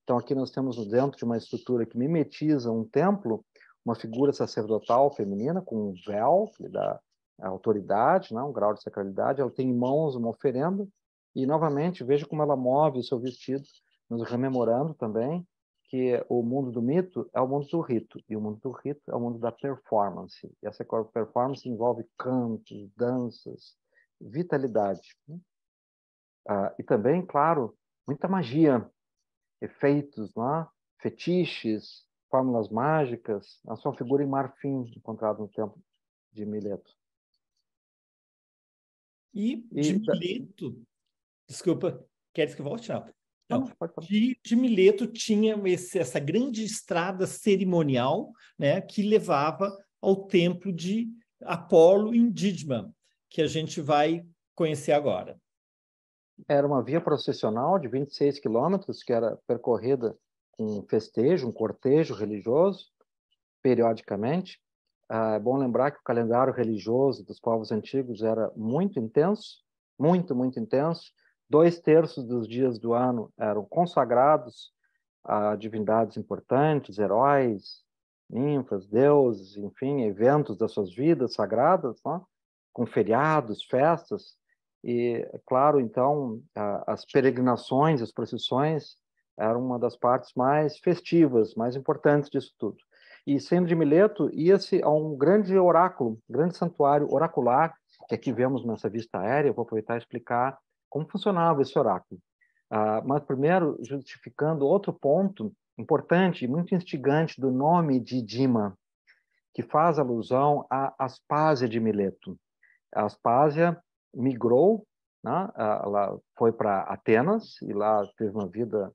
Então, aqui nós temos dentro de uma estrutura que mimetiza um templo, uma figura sacerdotal feminina com um véu, que lhe dá a autoridade, né, um grau de sacralidade. Ela tem em mãos uma oferenda e, novamente, veja como ela move o seu vestido, nos rememorando também que o mundo do mito é o mundo do rito, e o mundo do rito é o mundo da performance. E essa performance envolve cantos, danças, vitalidade. E também, claro, muita magia, efeitos, né? Fetiches, fórmulas mágicas. A sua figura em marfim, encontrada no templo de Mileto. E de Mileto, desculpa, queres que eu volte? Não. De Mileto tinha essa grande estrada cerimonial, né, que levava ao templo de Apolo em Dídima, que a gente vai conhecer agora. Era uma via processional de 26 quilômetros, que era percorrida com um festejo, um cortejo religioso, periodicamente. É bom lembrar que o calendário religioso dos povos antigos era muito intenso, muito intenso. 2/3 dos dias do ano eram consagrados a divindades importantes, heróis, ninfas, deuses, enfim, eventos das suas vidas sagradas, né? Com feriados, festas. E, é claro, então, as peregrinações, as procissões eram uma das partes mais festivas, mais importantes disso tudo. E, sendo de Mileto, ia-se a um grande oráculo, grande santuário oracular, que aqui vemos nessa vista aérea. Eu vou aproveitar e explicar como funcionava esse oráculo. Mas, primeiro, justificando outro ponto importante e muito instigante do nome de Dima, que faz alusão à Aspásia de Mileto. A Aspásia migrou, né? Ela foi para Atenas e lá teve uma vida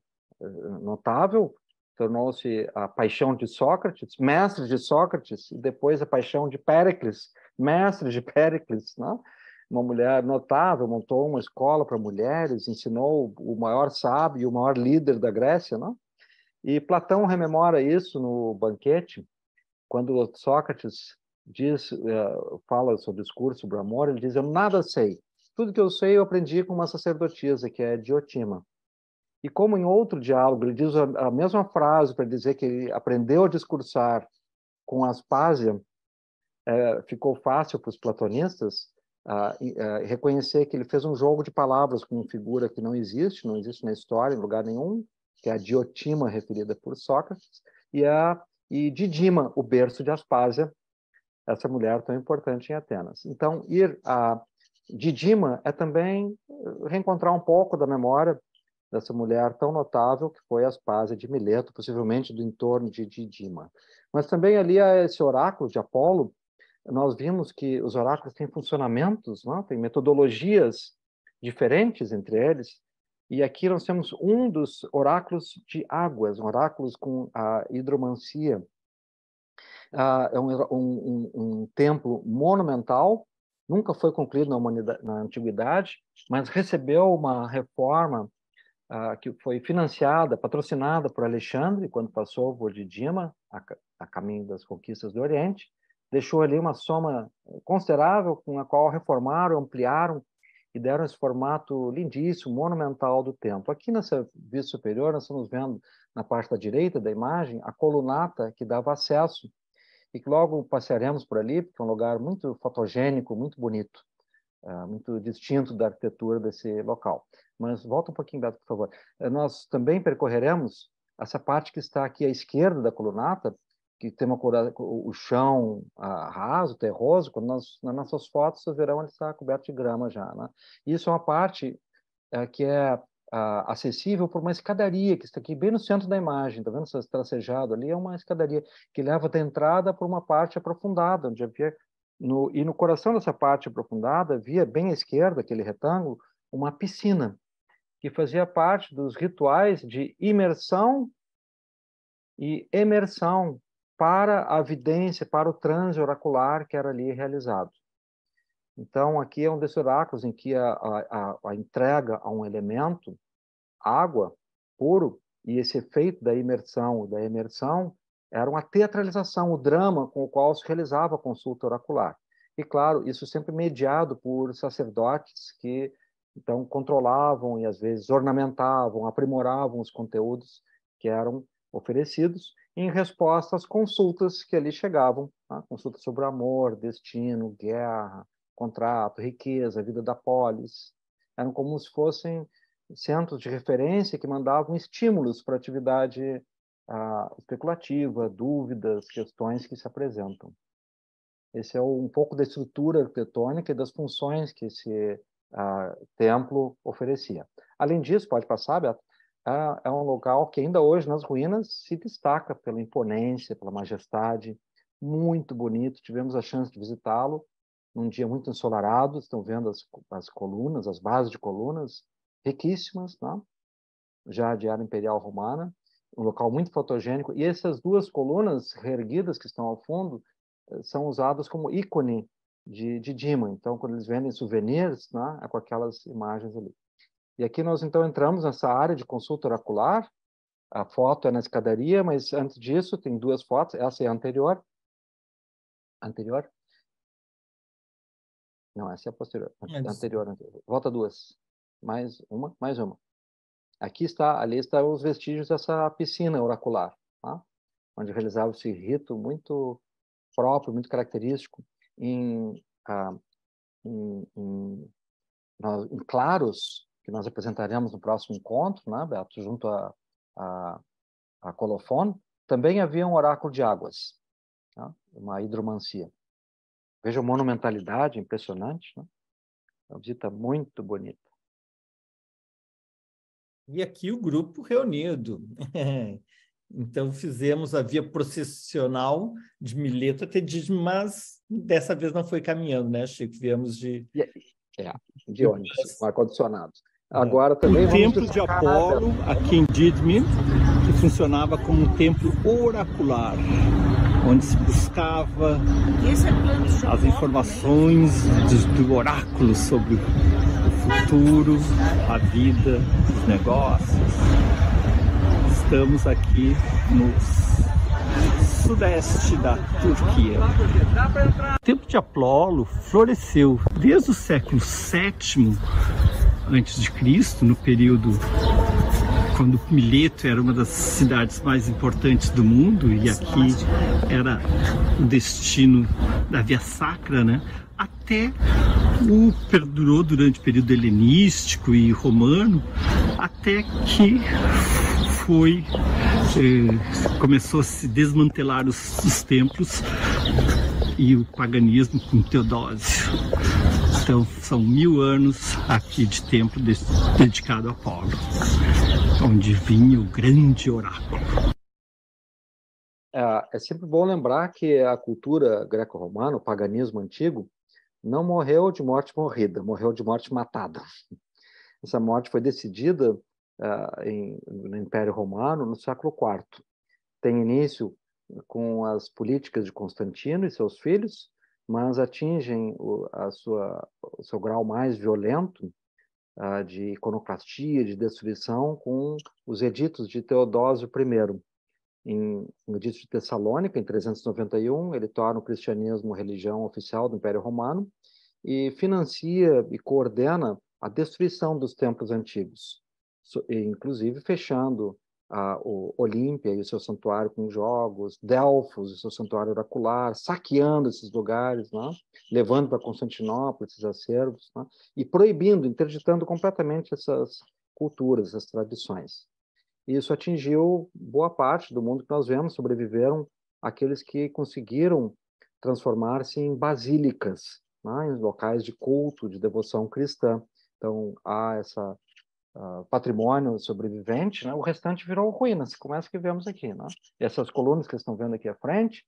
notável, tornou-se a paixão de Sócrates, mestre de Sócrates, e depois a paixão de Péricles, mestre de Péricles, né? Uma mulher notável, montou uma escola para mulheres, ensinou o maior sábio e o maior líder da Grécia, né? E Platão rememora isso no Banquete, quando Sócrates fala sobre o discurso sobre o amor. Ele diz: eu nada sei, tudo que eu sei eu aprendi com uma sacerdotisa, que é Diotima. E como em outro diálogo ele diz a mesma frase para dizer que ele aprendeu a discursar com Aspásia, ficou fácil para os platonistas reconhecer que ele fez um jogo de palavras com uma figura que não existe na história, em lugar nenhum, que é a Diotima, referida por Sócrates, e Didima, o berço de Aspásia, essa mulher tão importante em Atenas. Então, ir a Didima é também reencontrar um pouco da memória dessa mulher tão notável que foi Aspásia de Mileto, possivelmente do entorno de Didima. Mas também ali a esse oráculo de Apolo, nós vimos que os oráculos têm funcionamentos, não? Tem metodologias diferentes entre eles, e aqui nós temos um dos oráculos de águas, oráculos com a hidromancia. É um templo monumental, nunca foi concluído na antiguidade, mas recebeu uma reforma que foi financiada, patrocinada por Alexandre, quando passou por Didima, a caminho das conquistas do Oriente. Deixou ali uma soma considerável, com a qual reformaram, ampliaram e deram esse formato lindíssimo, monumental do templo. Aqui nessa vista superior, nós estamos vendo, na parte da direita da imagem, a colunata que dava acesso, e que logo passearemos por ali, porque é um lugar muito fotogênico, muito bonito, muito distinto da arquitetura desse local. Mas volta um pouquinho, Beto, por favor. Nós também percorreremos essa parte que está aqui à esquerda da colunata, que tem o chão raso, terroso. Quando nas nossas fotos, vocês verão, ele está coberto de grama já, né? Isso é uma parte que é acessível por uma escadaria que está aqui bem no centro da imagem. Está vendo esse tracejado ali? É uma escadaria que leva da entrada para uma parte aprofundada, onde havia e no coração dessa parte aprofundada havia bem à esquerda, aquele retângulo, uma piscina que fazia parte dos rituais de imersão e emersão para a vidência, para o transe oracular que era ali realizado. Então, aqui é um desses oráculos em que a entrega a um elemento, água, puro, E esse efeito da imersão era uma teatralização, o drama com o qual se realizava a consulta oracular. E, claro, isso sempre mediado por sacerdotes que, então, controlavam e, às vezes, ornamentavam, aprimoravam os conteúdos que eram oferecidos em resposta às consultas que ali chegavam, tá? Consultas sobre amor, destino, guerra, contrato, riqueza, vida da polis. Eram como se fossem centros de referência que mandavam estímulos para a atividade especulativa, dúvidas, questões que se apresentam. Esse é um pouco da estrutura arquitetônica e das funções que esse templo oferecia. Além disso, pode passar, Beto, é um local que ainda hoje, nas ruínas, se destaca pela imponência, pela majestade, muito bonito. Tivemos a chance de visitá-lo num dia muito ensolarado. Estão vendo as colunas, as bases de colunas, riquíssimas, né? Já de era imperial romana, um local muito fotogênico. E essas duas colunas reerguidas que estão ao fundo são usadas como ícone de Dima. Então, quando eles vendem souvenirs, né, é com aquelas imagens ali. E aqui nós, então, entramos nessa área de consulta oracular. A foto é na escadaria, mas antes disso tem duas fotos. Essa é a anterior. Anterior? Não, essa é a posterior. Anterior. Volta duas. Mais uma, mais uma. Ali estão os vestígios dessa piscina oracular, tá? Onde realizava esse rito muito próprio, muito característico em claros, que nós apresentaremos no próximo encontro, né, Beto, junto a Colofone. Também havia um oráculo de águas, tá? Uma hidromancia. Veja a monumentalidade impressionante, né? Uma visita muito bonita. E aqui o grupo reunido. Então, fizemos a via processional de Mileto até Dídimo, mas dessa vez não foi caminhando, né, Chico? Viemos de ônibus, com ar-condicionado. Agora também o templo de Apolo, aqui em Dídimo, que funcionava como um templo oracular, onde se buscava as informações do oráculo sobre o futuro, a vida, os negócios. Estamos aqui no sudeste da Turquia. O templo de Apolo floresceu desde o século VII a.C., no período quando Mileto era uma das cidades mais importantes do mundo, e aqui era o destino da Via Sacra, né? Até perdurou durante o período helenístico e romano, até que começou a se desmantelar os templos e o paganismo com Teodósio. Então, são 1000 anos aqui de templo dedicado a Apolo, onde vinha o grande oráculo. É sempre bom lembrar que a cultura greco-romana, o paganismo antigo, não morreu de morte morrida, morreu de morte matada. Essa morte foi decidida no Império Romano no século IV. Tem início com as políticas de Constantino e seus filhos, mas atingem o seu grau mais violento de iconoclastia, de destruição, com os editos de Teodósio I. No edito de Tessalônica, em 391, ele torna o cristianismo religião oficial do Império Romano e financia e coordena a destruição dos templos antigos, inclusive fechando o Olímpia e o seu santuário com jogos, Delfos e o seu santuário oracular, saqueando esses lugares, né? Levando para Constantinopla esses acervos, né? E proibindo, interditando completamente essas culturas, essas tradições. Isso atingiu boa parte do mundo que nós vemos. Sobreviveram aqueles que conseguiram transformar-se em basílicas, né? Em locais de culto, de devoção cristã. Então, há essa patrimônio sobrevivente, né? O restante virou ruínas, como essa que vemos aqui, né? Essas colunas que estão vendo aqui à frente,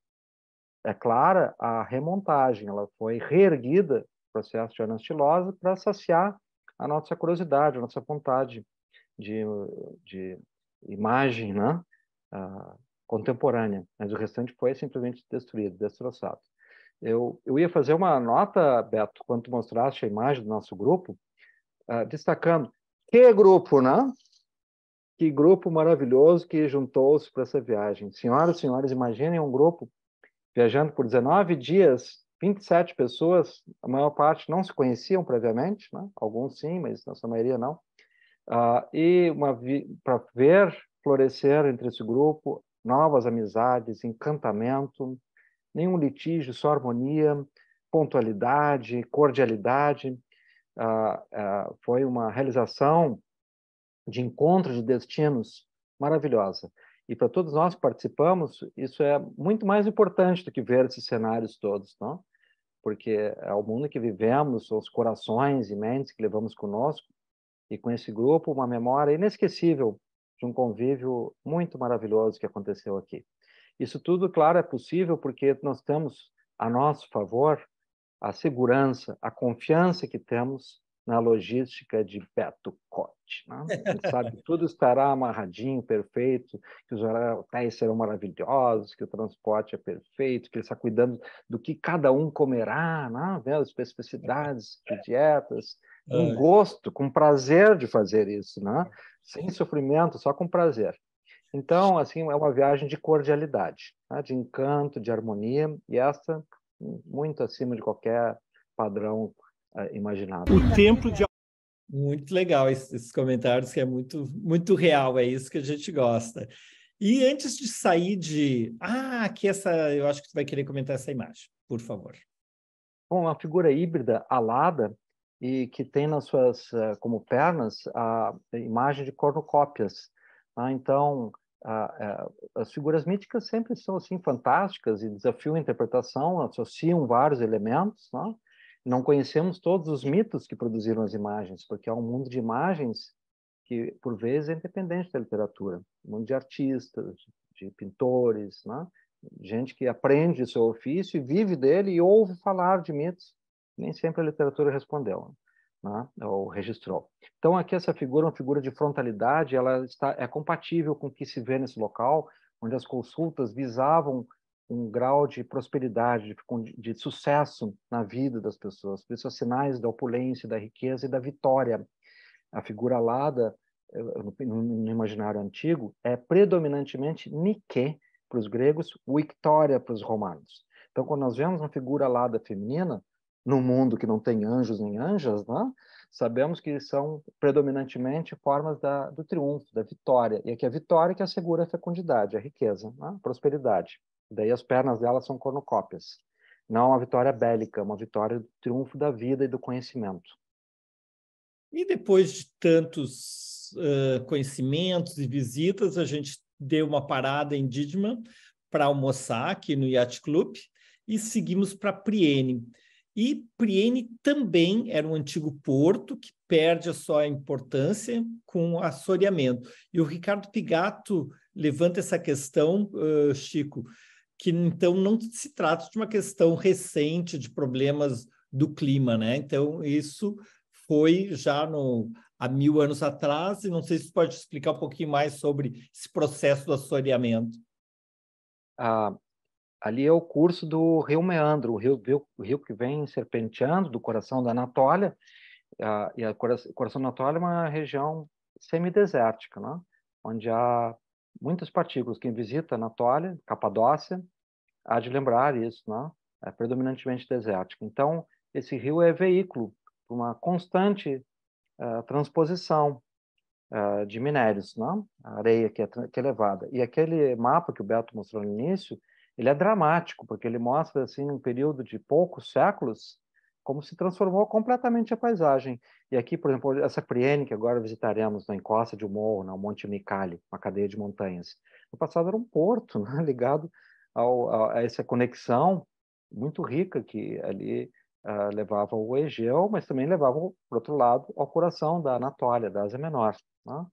é clara a remontagem, ela foi reerguida, processo de anastilose, para saciar a nossa curiosidade, a nossa vontade de imagem, né? Contemporânea, mas o restante foi simplesmente destruído, destroçado. Eu ia fazer uma nota, Beto, quando tu mostraste a imagem do nosso grupo, destacando que grupo, né? Que grupo maravilhoso que juntou-se para essa viagem. Senhoras e senhores, imaginem um grupo viajando por 19 dias, 27 pessoas, a maior parte não se conheciam previamente, né? Alguns sim, mas na sua maioria não. E para ver florescer entre esse grupo novas amizades, encantamento, nenhum litígio, só harmonia, pontualidade, cordialidade. Foi uma realização de encontro de destinos maravilhosa. E para todos nós que participamos, isso é muito mais importante do que ver esses cenários todos, não? Porque é o mundo que vivemos, os corações e mentes que levamos conosco, e com esse grupo, uma memória inesquecível de um convívio muito maravilhoso que aconteceu aqui. Isso tudo, claro, é possível porque nós temos a nosso favor a segurança, a confiança que temos na logística de Beto Cote, né? A gente sabe que tudo estará amarradinho, perfeito, que os hotéis serão maravilhosos, que o transporte é perfeito, que ele está cuidando do que cada um comerá, né? Vendo as especificidades de dietas, com gosto, com prazer de fazer isso, né? Sem sofrimento, só com prazer. Então, assim, é uma viagem de cordialidade, né? De encanto, de harmonia, e essa muito acima de qualquer padrão imaginável. O templo de... Muito legal esses comentários, que é muito, muito real, é isso que a gente gosta. E antes de sair de... aqui eu acho que tu vai querer comentar essa imagem, por favor. Bom, uma figura híbrida alada e que tem nas suas como pernas a imagem de cornucópias. Então, as figuras míticas sempre são assim fantásticas e desafiam a interpretação, associam vários elementos, né? Não conhecemos todos os mitos que produziram as imagens, porque há um mundo de imagens que, por vezes, é independente da literatura. Um mundo de artistas, de pintores, né? Gente que aprende o seu ofício e vive dele e ouve falar de mitos. Nem sempre a literatura respondeu, né? Ou registrou. Então, aqui essa figura é uma figura de frontalidade, ela é compatível com o que se vê nesse local, onde as consultas visavam um grau de prosperidade, de sucesso na vida das pessoas. Por isso, os sinais da opulência, da riqueza e da vitória. A figura alada, no imaginário antigo, é predominantemente Nike para os gregos, Victoria para os romanos. Então, quando nós vemos uma figura alada feminina, num mundo que não tem anjos nem anjas, né? Sabemos que são predominantemente formas do triunfo, da vitória. E aqui a vitória que assegura a fecundidade, a riqueza, né? A prosperidade. Daí as pernas dela são cornucópias. Não uma vitória bélica, uma vitória do triunfo da vida e do conhecimento. E depois de tantos conhecimentos e visitas, a gente deu uma parada em Didman para almoçar aqui no Yacht Club e seguimos para Priene. E Priene também era um antigo porto que perde a sua importância com o assoreamento. E o Ricardo Pigato levanta essa questão, Chico, que então não se trata de uma questão recente de problemas do clima, né? Então, isso foi já há 1000 anos atrás, e não sei se você pode explicar um pouquinho mais sobre esse processo do assoreamento. Ali é o curso do rio Meandro, o rio que vem serpenteando do coração da Anatólia, e o coração da Anatólia é uma região semidesértica, né? Onde há muitas partículas. Quem visita a Anatólia, Capadócia, há de lembrar isso, né? É predominantemente desértico. Então, esse rio é veículo para uma constante transposição de minérios, né? A areia que é elevada. E aquele mapa que o Beto mostrou no início, ele é dramático, porque ele mostra, assim, um período de poucos séculos, como se transformou completamente a paisagem. E aqui, por exemplo, essa Priene, que agora visitaremos na encosta de um morro, no Monte Micali, uma cadeia de montanhas. No passado era um porto, né? Ligado a essa conexão muito rica que ali levava ao Egeu, mas também levava, por outro lado, ao coração da Anatólia, da Ásia Menor, né?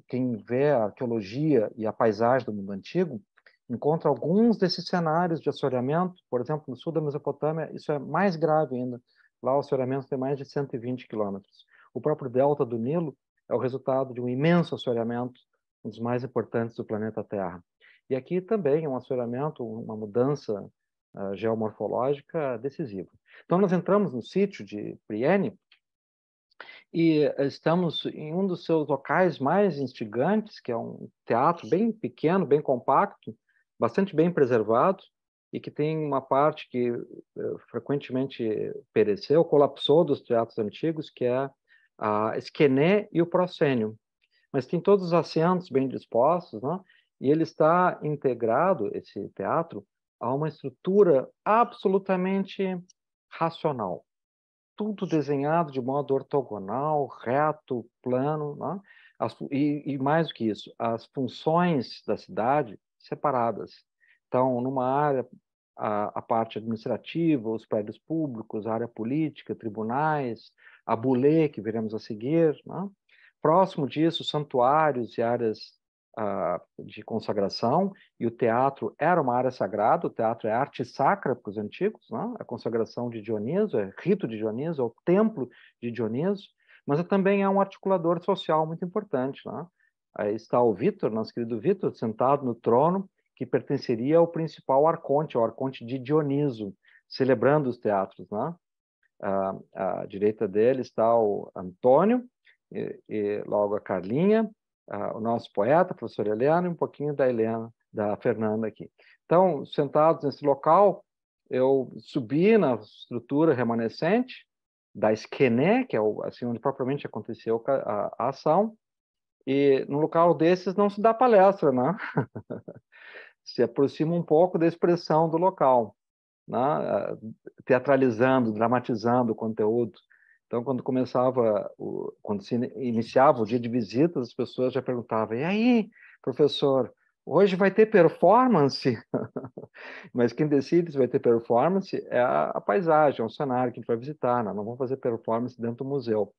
Quem vê a arqueologia e a paisagem do mundo antigo encontra alguns desses cenários de assoreamento. Por exemplo, no sul da Mesopotâmia, isso é mais grave ainda. Lá o assoreamento tem mais de 120 quilômetros. O próprio delta do Nilo é o resultado de um imenso assoreamento, um dos mais importantes do planeta Terra. E aqui também é um assoreamento, uma mudança geomorfológica decisiva. Então, nós entramos no sítio de Priene E estamos em um dos seus locais mais instigantes, que é um teatro bem pequeno, bem compacto, bastante bem preservado, e que tem uma parte que frequentemente pereceu, colapsou dos teatros antigos, que é a esquené e o proscênio. Mas tem todos os assentos bem dispostos, né? E ele está integrado, esse teatro, a uma estrutura absolutamente racional. Tudo desenhado de modo ortogonal, reto, plano, né? E mais do que isso, as funções da cidade separadas. Então, numa área, a parte administrativa, os prédios públicos, a área política, tribunais, a bulê, que veremos a seguir, né? Próximo disso, santuários e áreas de consagração, e o teatro era uma área sagrada, o teatro é arte sacra para os antigos, né? A consagração de Dioniso, é rito de Dioniso, é o templo de Dioniso, mas também é um articulador social muito importante, né? Aí está o Vítor, nosso querido Vítor, sentado no trono, que pertenceria ao principal arconte, ao arconte de Dioniso, celebrando os teatros, né? À direita dele está o Antônio, e logo a Carlinha, o nosso poeta, a professora Helena, e um pouquinho da Helena, da Fernanda aqui. Então, sentados nesse local, eu subi na estrutura remanescente da esquené, que é assim onde propriamente aconteceu a ação, e no local desses não se dá palestra, né? Se aproxima um pouco da expressão do local, né? Teatralizando, dramatizando o conteúdo. Então, quando se iniciava o dia de visitas, as pessoas já perguntavam: e aí, professor, hoje vai ter performance? Mas quem decide se vai ter performance é a paisagem, é o cenário que a gente vai visitar, né? Não vamos fazer performance dentro do museu.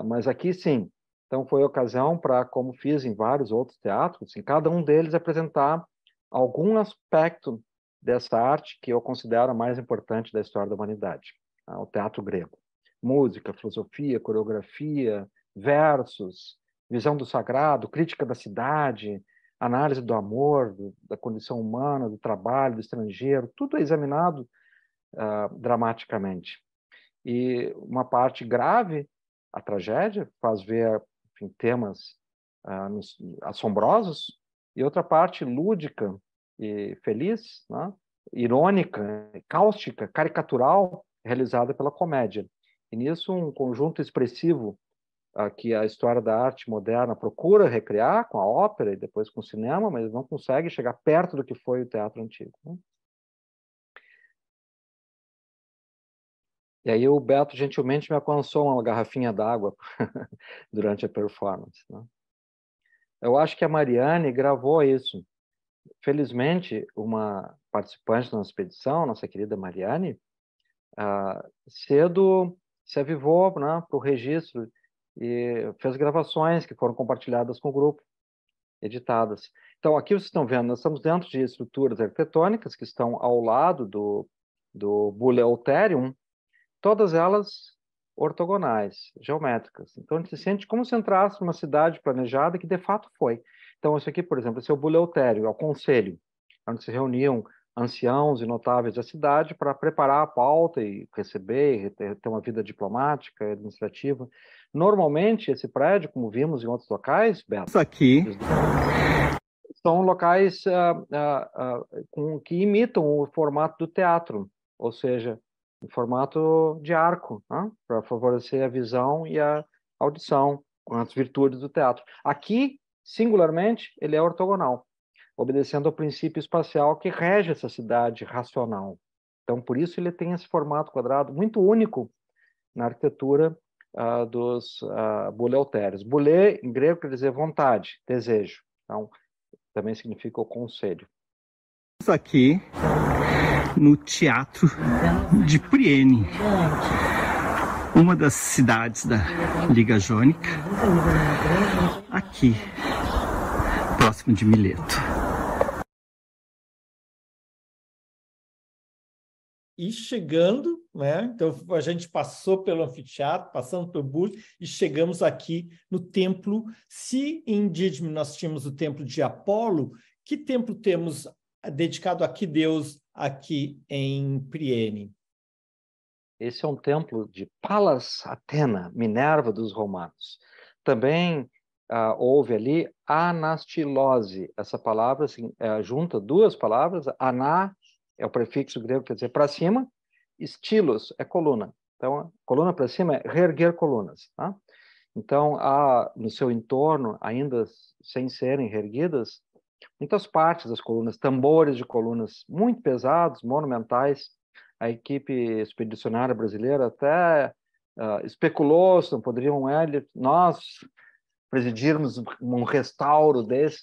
Mas aqui, sim. Então, foi ocasião para, como fiz em vários outros teatros, em cada um deles apresentar algum aspecto dessa arte que eu considero a mais importante da história da humanidade, o teatro grego. Música, filosofia, coreografia, versos, visão do sagrado, crítica da cidade, análise do amor, da condição humana, do trabalho, do estrangeiro, tudo é examinado dramaticamente. E uma parte grave, a tragédia, faz ver, enfim, temas assombrosos, e outra parte lúdica e feliz, né? Irônica, cáustica, caricatural, realizada pela comédia. E nisso um conjunto expressivo que a história da arte moderna procura recriar com a ópera e depois com o cinema, mas não consegue chegar perto do que foi o teatro antigo, né? E aí o Beto gentilmente me alcançou uma garrafinha d'água durante a performance, né? Eu acho que a Mariane gravou isso. Felizmente, uma participante da nossa expedição, nossa querida Mariane, cedo se avivou, né, para o registro e fez gravações que foram compartilhadas com o grupo, editadas. Então, aqui vocês estão vendo, nós estamos dentro de estruturas arquitetônicas que estão ao lado do Buleauterium, todas elas ortogonais, geométricas. Então, a gente se sente como se entrasse numa cidade planejada que, de fato, foi. Então, isso aqui, por exemplo, esse é o Buleautério, é o conselho, onde se reuniam anciãos e notáveis da cidade para preparar a pauta e receber, ter uma vida diplomática, administrativa. Normalmente, esse prédio, como vimos em outros locais, Beto, isso aqui são locais que imitam o formato do teatro, ou seja, em formato de arco, né? Para favorecer a visão e a audição, com as virtudes do teatro. Aqui, singularmente, ele é ortogonal, obedecendo ao princípio espacial que rege essa cidade racional. Então, por isso ele tem esse formato quadrado muito único na arquitetura dos buleautérios. Bulé, em grego, quer dizer vontade, desejo. Então, também significa o conselho. Isso aqui no Teatro de Priene, uma das cidades da Liga Jônica, aqui, próximo de Mileto. E chegando, né? Então a gente passou pelo anfiteatro, passando pelo Bule e chegamos aqui no templo. Se em Dídime nós tínhamos o templo de Apolo, que templo temos dedicado a que deus aqui em Priene? Esse é um templo de Pallas Athena, Minerva dos romanos. Também houve ali anastilose. Essa palavra assim, junta duas palavras. Aná é o prefixo grego, quer dizer para cima. Estilos é coluna. Então, coluna para cima é reerguer colunas. Tá? Então, há no seu entorno, ainda sem serem reerguidas, muitas partes das colunas, tambores de colunas muito pesados, monumentais. A equipe expedicionária brasileira até especulou se não poderiam nós presidirmos um restauro desse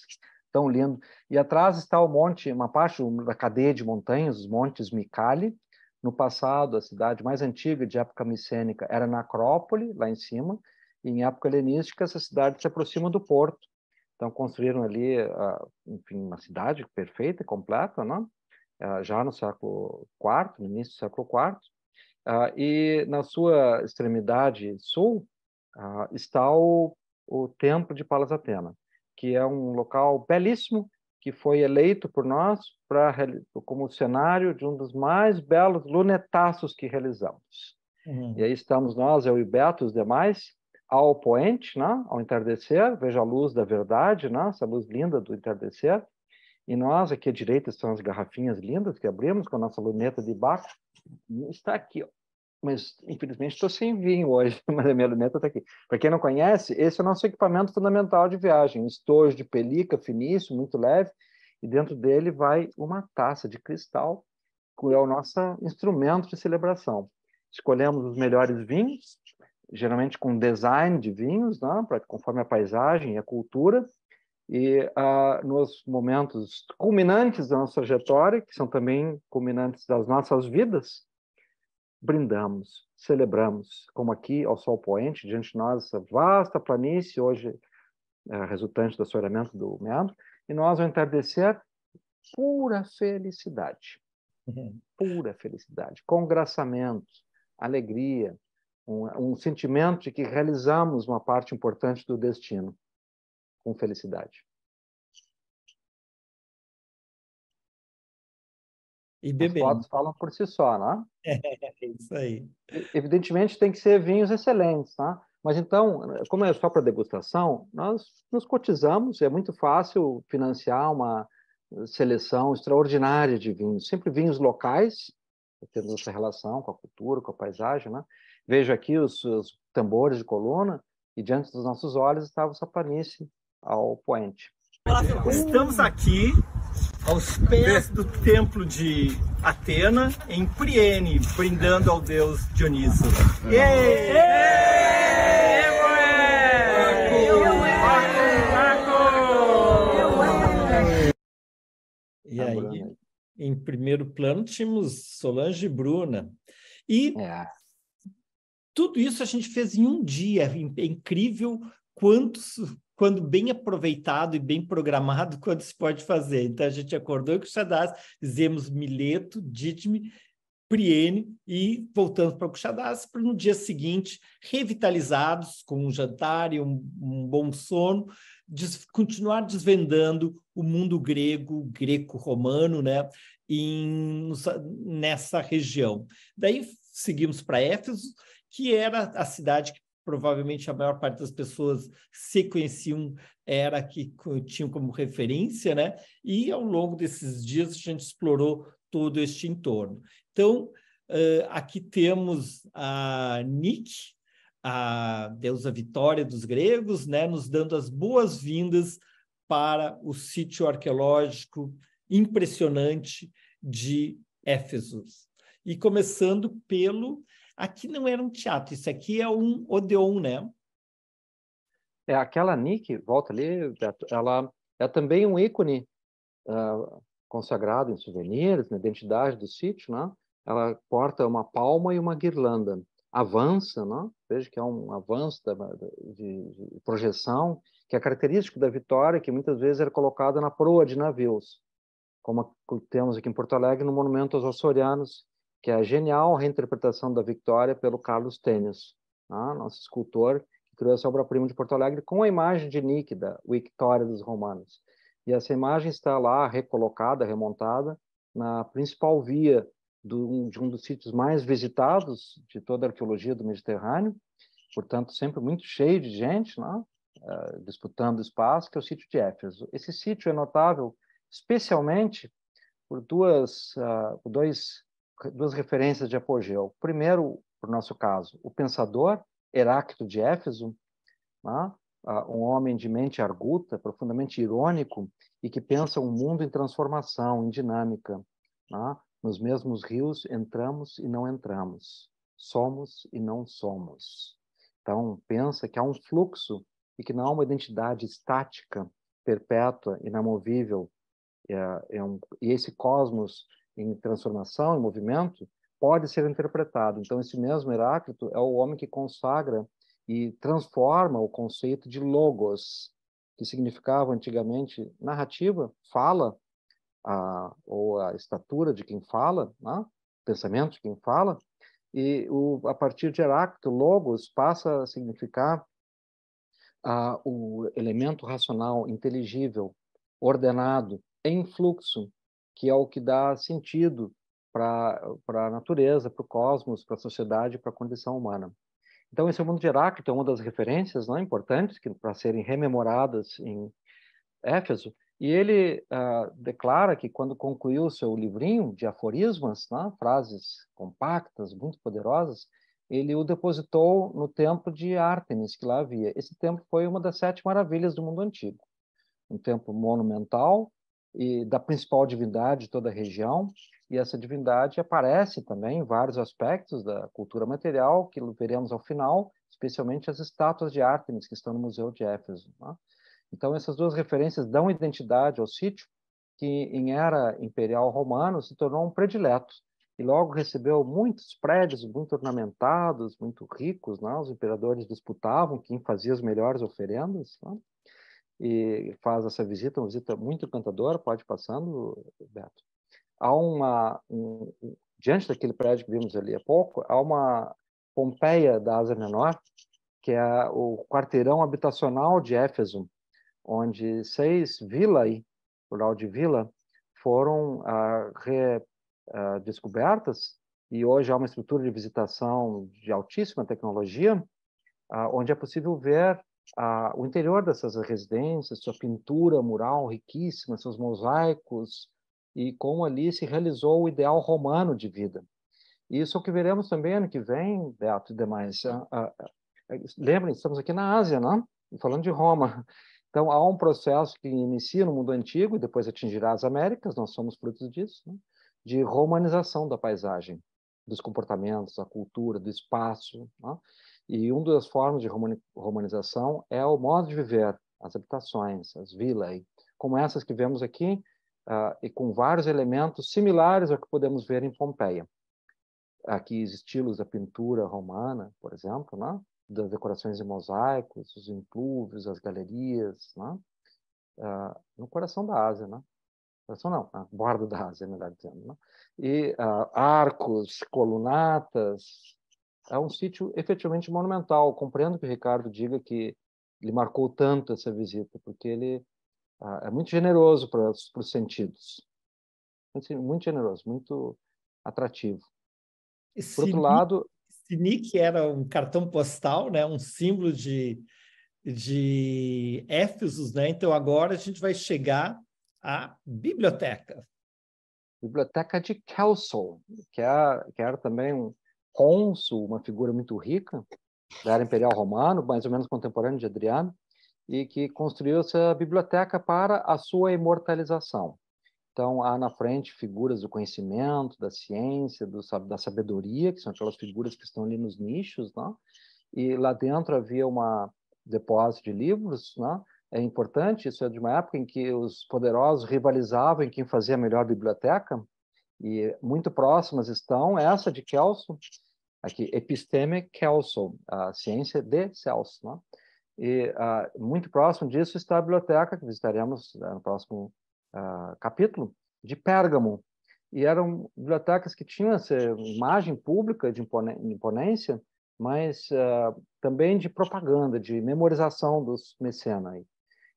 tão lindo. E atrás está o monte, uma parte da cadeia de montanhas, os Montes Micali. No passado, a cidade mais antiga de época micênica era na Acrópole, lá em cima, e em época helenística essa cidade se aproxima do porto. Então construíram ali, enfim, uma cidade perfeita, completa, né? Já no século IV, no início do século IV. E na sua extremidade sul está o Templo de Pallas Athena, que é um local belíssimo, que foi eleito por nós como cenário de um dos mais belos lunetaços que realizamos. E aí estamos nós, eu e Beto, os demais, ao poente, né? Ao entardecer, veja a luz da verdade, né? Essa luz linda do entardecer. E nós, aqui à direita, estão as garrafinhas lindas que abrimos com a nossa luneta de Bach. Está aqui, ó. Mas infelizmente estou sem vinho hoje, mas a minha luneta está aqui. Para quem não conhece, esse é o nosso equipamento fundamental de viagem, um estojo de pelica finíssimo, muito leve, e dentro dele vai uma taça de cristal, que é o nosso instrumento de celebração. Escolhemos os melhores vinhos, geralmente com design de vinhos, né, conforme a paisagem e a cultura, e nos momentos culminantes da nossa trajetória, que são também culminantes das nossas vidas, brindamos, celebramos, como aqui ao sol poente, diante de nós, essa vasta planície, hoje resultante do assoreamento do meandro, e nós, ao entardecer, pura felicidade, pura felicidade, congraçamento, alegria, um sentimento de que realizamos uma parte importante do destino, com felicidade. E bebendo. As fotos falam por si só, né? É isso aí. Evidentemente, tem que ser vinhos excelentes, tá? Mas então, como é só para degustação, nós nos cotizamos, é muito fácil financiar uma seleção extraordinária de vinhos, sempre vinhos locais, temos essa relação com a cultura, com a paisagem, né? Vejo aqui os tambores de coluna e diante dos nossos olhos estava essa planície ao poente. Estamos aqui aos pés do templo de Atena, em Priene, brindando ao deus Dioniso. E aí, em primeiro plano, tínhamos Solange e Bruna. E tudo isso a gente fez em um dia. É incrível quando bem aproveitado e bem programado, quando se pode fazer. Então, a gente acordou com Kuxadás, fizemos Mileto, Didme, Priene e voltamos para Kuxadás, para no dia seguinte, revitalizados, com um jantar e um bom sono, continuar desvendando o mundo grego, greco-romano, né, nessa região. Daí seguimos para Éfeso, que era a cidade que provavelmente a maior parte das pessoas se conheciam, era que tinham como referência, né? E ao longo desses dias a gente explorou todo este entorno. Então, aqui temos a Nike, a deusa Vitória dos gregos, né? Nos dando as boas-vindas para o sítio arqueológico impressionante de Éfeso. E começando pelo... Aqui não era um teatro, isso aqui é um Odeon, né? Aquela Nike, volta ali, Beto, ela é também um ícone consagrado em souvenirs, na identidade do sítio, né? Ela porta uma palma e uma guirlanda. Avança, né? Veja que é um avanço de projeção, que é característico da Vitória, que muitas vezes era colocada na proa de navios, como temos aqui em Porto Alegre no Monumento aos Açorianos, que é a genial reinterpretação da Vitória pelo Carlos Tênis, nosso escultor, que criou essa obra-prima de Porto Alegre com a imagem de Nike, da Victória dos Romanos. E essa imagem está lá recolocada, remontada, na principal via de um dos sítios mais visitados de toda a arqueologia do Mediterrâneo, portanto, sempre muito cheio de gente, né? Disputando espaço, que é o sítio de Éfeso. Esse sítio é notável especialmente por duas referências de apogeu. Primeiro, para o nosso caso, o pensador Heráclito de Éfeso, né? Um homem de mente arguta, profundamente irônico, e que pensa um mundo em transformação, em dinâmica. Né? Nos mesmos rios entramos e não entramos, somos e não somos. Então, pensa que há um fluxo e que não há uma identidade estática, perpétua, inamovível, e esse cosmos em transformação, em movimento, pode ser interpretado. Então, esse mesmo Heráclito é o homem que consagra e transforma o conceito de logos, que significava antigamente narrativa, fala, ou a estatura de quem fala, né? Pensamento de quem fala, e a partir de Heráclito, logos passa a significar o elemento racional, inteligível, ordenado, em fluxo, que é o que dá sentido para a natureza, para o cosmos, para a sociedade, para a condição humana. Então, esse é o mundo de Heráclito, é uma das referências, não, importantes para serem rememoradas em Éfeso, e ele declara que quando concluiu o seu livrinho de aforismas, né, frases compactas, muito poderosas, ele o depositou no templo de Ártemis, que lá havia. Esse templo foi uma das 7 maravilhas do mundo antigo. Um templo monumental e da principal divindade de toda a região, e essa divindade aparece também em vários aspectos da cultura material, que veremos ao final, especialmente as estátuas de Ártemis, que estão no Museu de Éfeso, né? Então, essas duas referências dão identidade ao sítio, que em era imperial romana se tornou um predileto, e logo recebeu muitos prédios muito ornamentados, muito ricos, né? Os imperadores disputavam quem fazia as melhores oferendas, né? E faz essa visita, uma visita muito encantadora, pode ir passando, Beto. Há diante daquele prédio que vimos ali há pouco, há uma Pompeia da Ásia Menor, que é o quarteirão habitacional de Éfeso, onde 6 vilae, plural de vila, foram descobertas, e hoje há uma estrutura de visitação de altíssima tecnologia, onde é possível ver o interior dessas residências, sua pintura mural riquíssima, seus mosaicos, e como ali se realizou o ideal romano de vida. E isso é o que veremos também ano que vem, Beato e demais. Lembrem, estamos aqui na Ásia, não? Falando de Roma. Então, há um processo que inicia no mundo antigo e depois atingirá as Américas, nós somos frutos disso, né? De romanização da paisagem, dos comportamentos, da cultura, do espaço, né? E uma das formas de romanização é o modo de viver, as habitações, as vilas, como essas que vemos aqui, e com vários elementos similares ao que podemos ver em Pompeia. Aqui estilos da pintura romana, por exemplo, né? Das decorações em mosaicos, os implúvios, as galerias, né? No coração da Ásia, né? Coração não, na borda da Ásia, melhor dizendo, né? E arcos, colunatas. É um sítio efetivamente monumental. Compreendo que o Ricardo diga que lhe marcou tanto essa visita, porque ele é muito generoso para os sentidos. Muito generoso, muito atrativo. Por outro lado... Esse nick era um cartão postal, né? Um símbolo de Éfeso, né? Então, agora a gente vai chegar à biblioteca. Biblioteca de Kelso, que era também um cônsul, uma figura muito rica da era imperial romano, mais ou menos contemporâneo de Adriano, e que construiu essa biblioteca para a sua imortalização. Então, há na frente figuras do conhecimento, da ciência, da sabedoria, que são aquelas figuras que estão ali nos nichos, né? E lá dentro havia depósito de livros, né? É importante, isso é de uma época em que os poderosos rivalizavam em quem fazia a melhor biblioteca, e muito próximas estão essa de Kelso, aqui, Episteme Kelso, a ciência de Celso, né? E muito próximo disso está a biblioteca, que visitaremos no próximo capítulo, de Pérgamo. E eram bibliotecas que tinham essa imagem pública de imponência, mas também de propaganda, de memorização dos mecenas.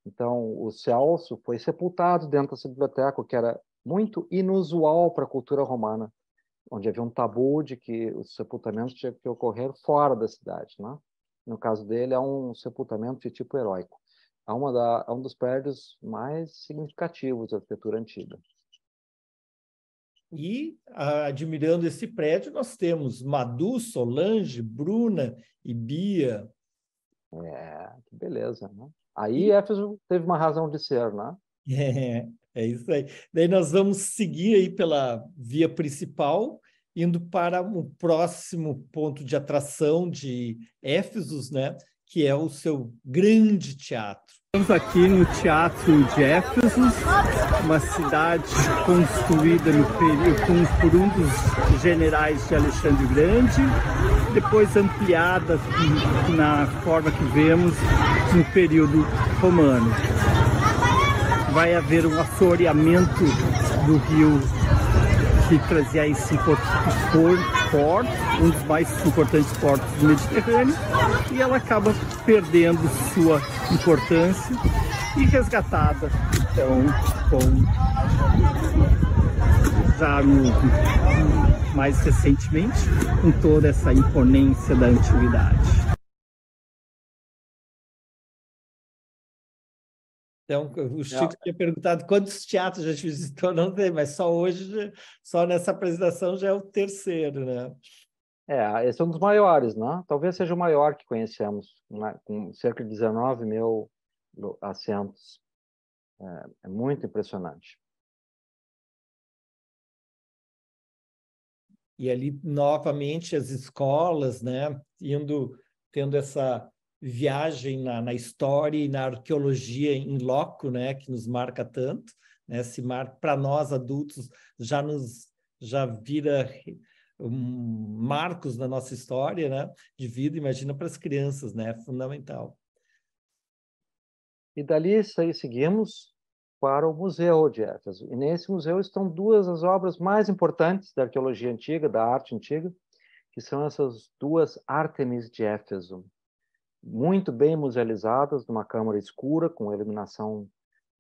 Então, o Celso foi sepultado dentro dessa biblioteca, o que era muito inusual para a cultura romana. onde havia um tabu de que os sepultamentos tinham que ocorrer fora da cidade, né? No caso dele, é um sepultamento de tipo heróico. É um dos prédios mais significativos da arquitetura antiga. E, admirando esse prédio, nós temos Madu, Solange, Bruna e Bia. Que beleza, né? Aí Éfeso teve uma razão de ser, né? É isso aí. Daí nós vamos seguir aí pela via principal, indo para o próximo ponto de atração de Éfeso, né? Que é o seu grande teatro. Estamos aqui no Teatro de Éfeso, uma cidade construída no período por um dos generais de Alexandre o Grande, depois ampliada na forma que vemos no período romano. Vai haver um assoreamento do rio que trazia esse porto, um dos mais importantes portos do Mediterrâneo, e ela acaba perdendo sua importância e resgatada, então, mais recentemente, com toda essa imponência da antiguidade. Então, o Chico tinha perguntado quantos teatros a gente visitou, não sei, mas só hoje, só nessa apresentação já é o terceiro, né? Esse é um dos maiores, né? Talvez seja o maior que conhecemos, né? Com cerca de 19 mil assentos. É muito impressionante. E ali, novamente, as escolas, né? Tendo essa viagem na história e na arqueologia em loco, né, que nos marca tanto, né, para nós adultos já vira marcos na nossa história, né, de vida, imagina para as crianças, né, é fundamental. E dali seguimos para o Museu de Éfeso. E nesse museu estão duas das obras mais importantes da arqueologia antiga, da arte antiga, que são essas duas Ártemis de Éfeso, muito bem musealizadas, numa câmara escura, com iluminação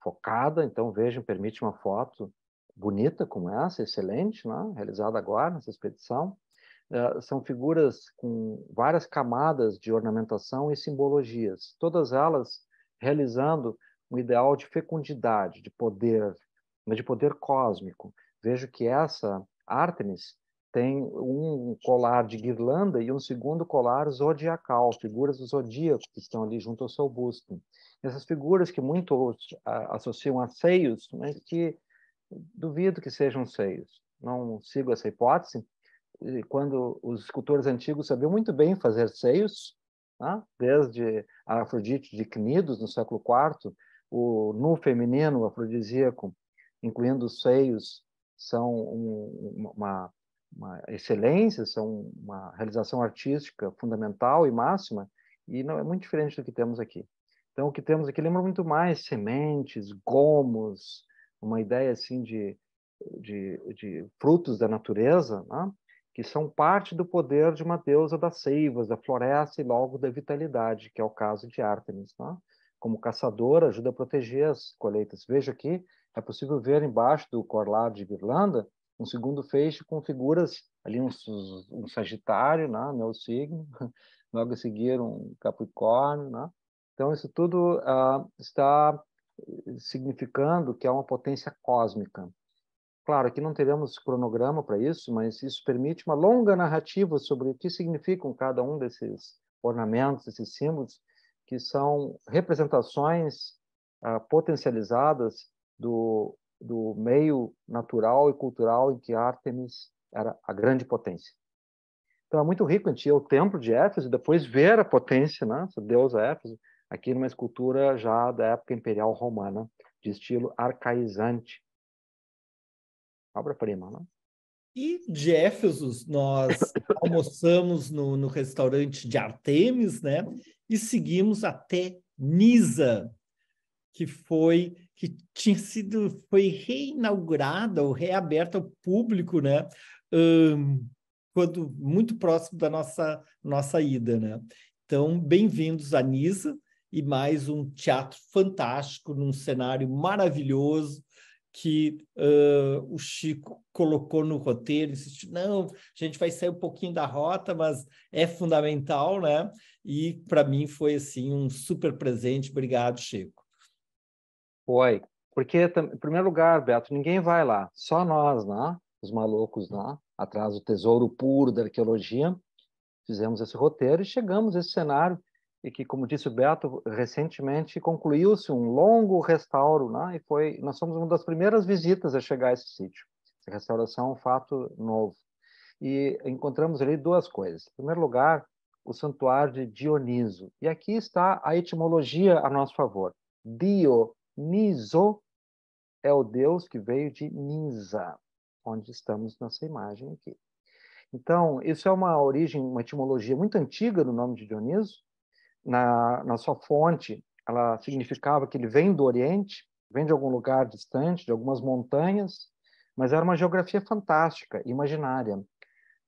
focada. Então, vejam, permite uma foto bonita como essa, excelente, né? Realizada agora nessa expedição. São figuras com várias camadas de ornamentação e simbologias, todas elas realizando um ideal de fecundidade, de poder, mas de poder cósmico. Vejo que essa Ártemis tem um colar de guirlanda e um segundo colar zodiacal, figuras do zodíaco que estão ali junto ao seu busto. Essas figuras que muitos associam a seios, mas que duvido que sejam seios. Não sigo essa hipótese. E quando os escultores antigos sabiam muito bem fazer seios, né? Desde a Afrodite de Cnidos, no século IV, o nu feminino, o afrodisíaco, incluindo os seios, são uma excelência, são uma realização artística fundamental e máxima, e não é muito diferente do que temos aqui. Então, o que temos aqui lembra muito mais sementes, gomos, uma ideia assim de frutos da natureza, né? Que são parte do poder de uma deusa das seivas, da floresta e logo da vitalidade, que é o caso de Ártemis, né? Como caçadora, ajuda a proteger as colheitas. Veja aqui, é possível ver embaixo do colar de guirlanda um segundo feixe com figuras, ali um Sagitário, né, meu signo, logo a seguir um Capricórnio, né? Então, isso tudo está significando que é uma potência cósmica. Claro, aqui não teremos cronograma para isso, mas isso permite uma longa narrativa sobre o que significam cada um desses ornamentos, esses símbolos, que são representações potencializadas do meio natural e cultural em que Ártemis era a grande potência. Então é muito rico a gente ir ao templo de Éfeso e depois ver a potência, né, essa deusa Éfeso, aqui numa escultura já da época imperial romana, de estilo arcaizante. Obra-prima, né? E de Éfeso, nós almoçamos no restaurante de Artemis, né? E seguimos até Nisa, que foi reinaugurada ou reaberta ao público, né? Quando muito próximo da nossa ida, né? Então, bem-vindos a Nisa e mais um teatro fantástico num cenário maravilhoso que o Chico colocou no roteiro, insistiu, não, a gente vai sair um pouquinho da rota, mas é fundamental, né? E para mim foi assim um super presente. Obrigado, Chico. Foi, porque, em primeiro lugar, Beto, ninguém vai lá, só nós, né? Os malucos, né? Atrás do tesouro puro da arqueologia, fizemos esse roteiro e chegamos a esse cenário, e que, como disse o Beto, recentemente concluiu-se um longo restauro, né? E nós somos uma das primeiras visitas a chegar a esse sítio. Essa restauração é um fato novo. E encontramos ali duas coisas. Em primeiro lugar, o santuário de Dioniso. E aqui está a etimologia a nosso favor. Dioniso é o deus que veio de Nisa, onde estamos nessa imagem aqui. Então, isso é uma origem, uma etimologia muito antiga do nome de Dioniso. Na sua fonte, ela significava que ele vem do Oriente, vem de algum lugar distante, de algumas montanhas, mas era uma geografia fantástica, imaginária.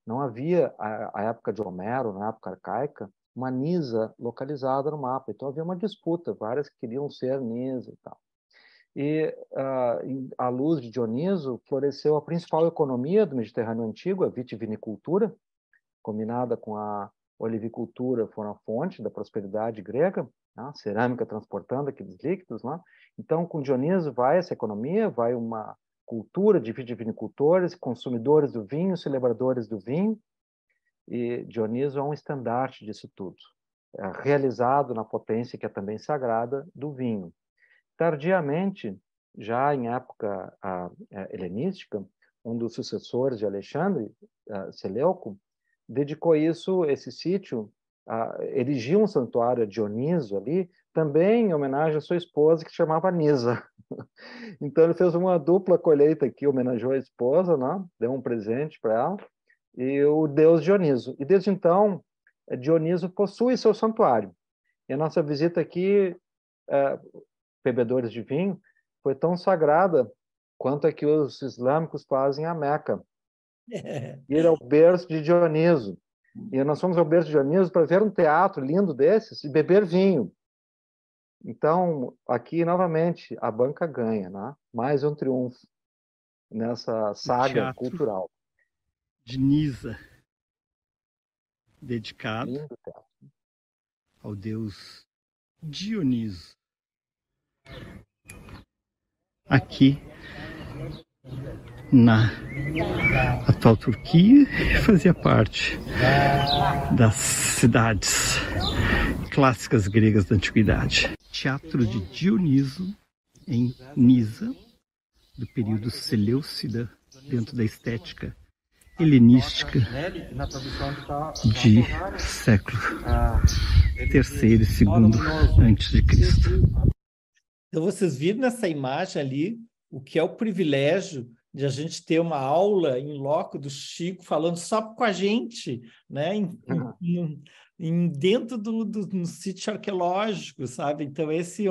Não havia, à época de Homero, na época arcaica, uma Nisa localizada no mapa. Então havia uma disputa, várias que queriam ser Nisa e tal. E, à luz de Dioniso, floresceu a principal economia do Mediterrâneo Antigo, a vitivinicultura, combinada com a olivicultura, foram a fonte da prosperidade grega, né? Cerâmica transportando aqueles líquidos. Né? Então, com Dioniso vai essa economia, vai uma cultura de vitivinicultores, consumidores do vinho, celebradores do vinho, e Dioniso é um estandarte disso tudo, realizado na potência que é também sagrada do vinho. Tardiamente, já em época helenística, um dos sucessores de Alexandre, Seleuco, dedicou esse sítio, erigiu um santuário a Dioniso ali, também em homenagem à sua esposa, que se chamava Nisa. Então ele fez uma dupla colheita aqui, homenageou a esposa, né? Deu um presente para ela, e o deus Dioniso. E desde então, Dioniso possui seu santuário. E a nossa visita aqui, bebedores de vinho, foi tão sagrada quanto a que os islâmicos fazem a Meca. Ir ao berço de Dioniso. E nós fomos ao berço de Dioniso para ver um teatro lindo desses e beber vinho. Então, aqui, novamente, a banca ganha, né? Mais um triunfo nessa saga cultural. De Nisa, dedicado ao deus Dioniso. Aqui, na atual Turquia, fazia parte das cidades clássicas gregas da antiguidade. Teatro de Dioniso, em Nisa, do período Seleucida, dentro da estética helenística de século III e II antes de Cristo. Então vocês viram nessa imagem ali o que é o privilégio de a gente ter uma aula em loco do Chico falando só com a gente, né? Dentro no sítio arqueológico, sabe? Então esse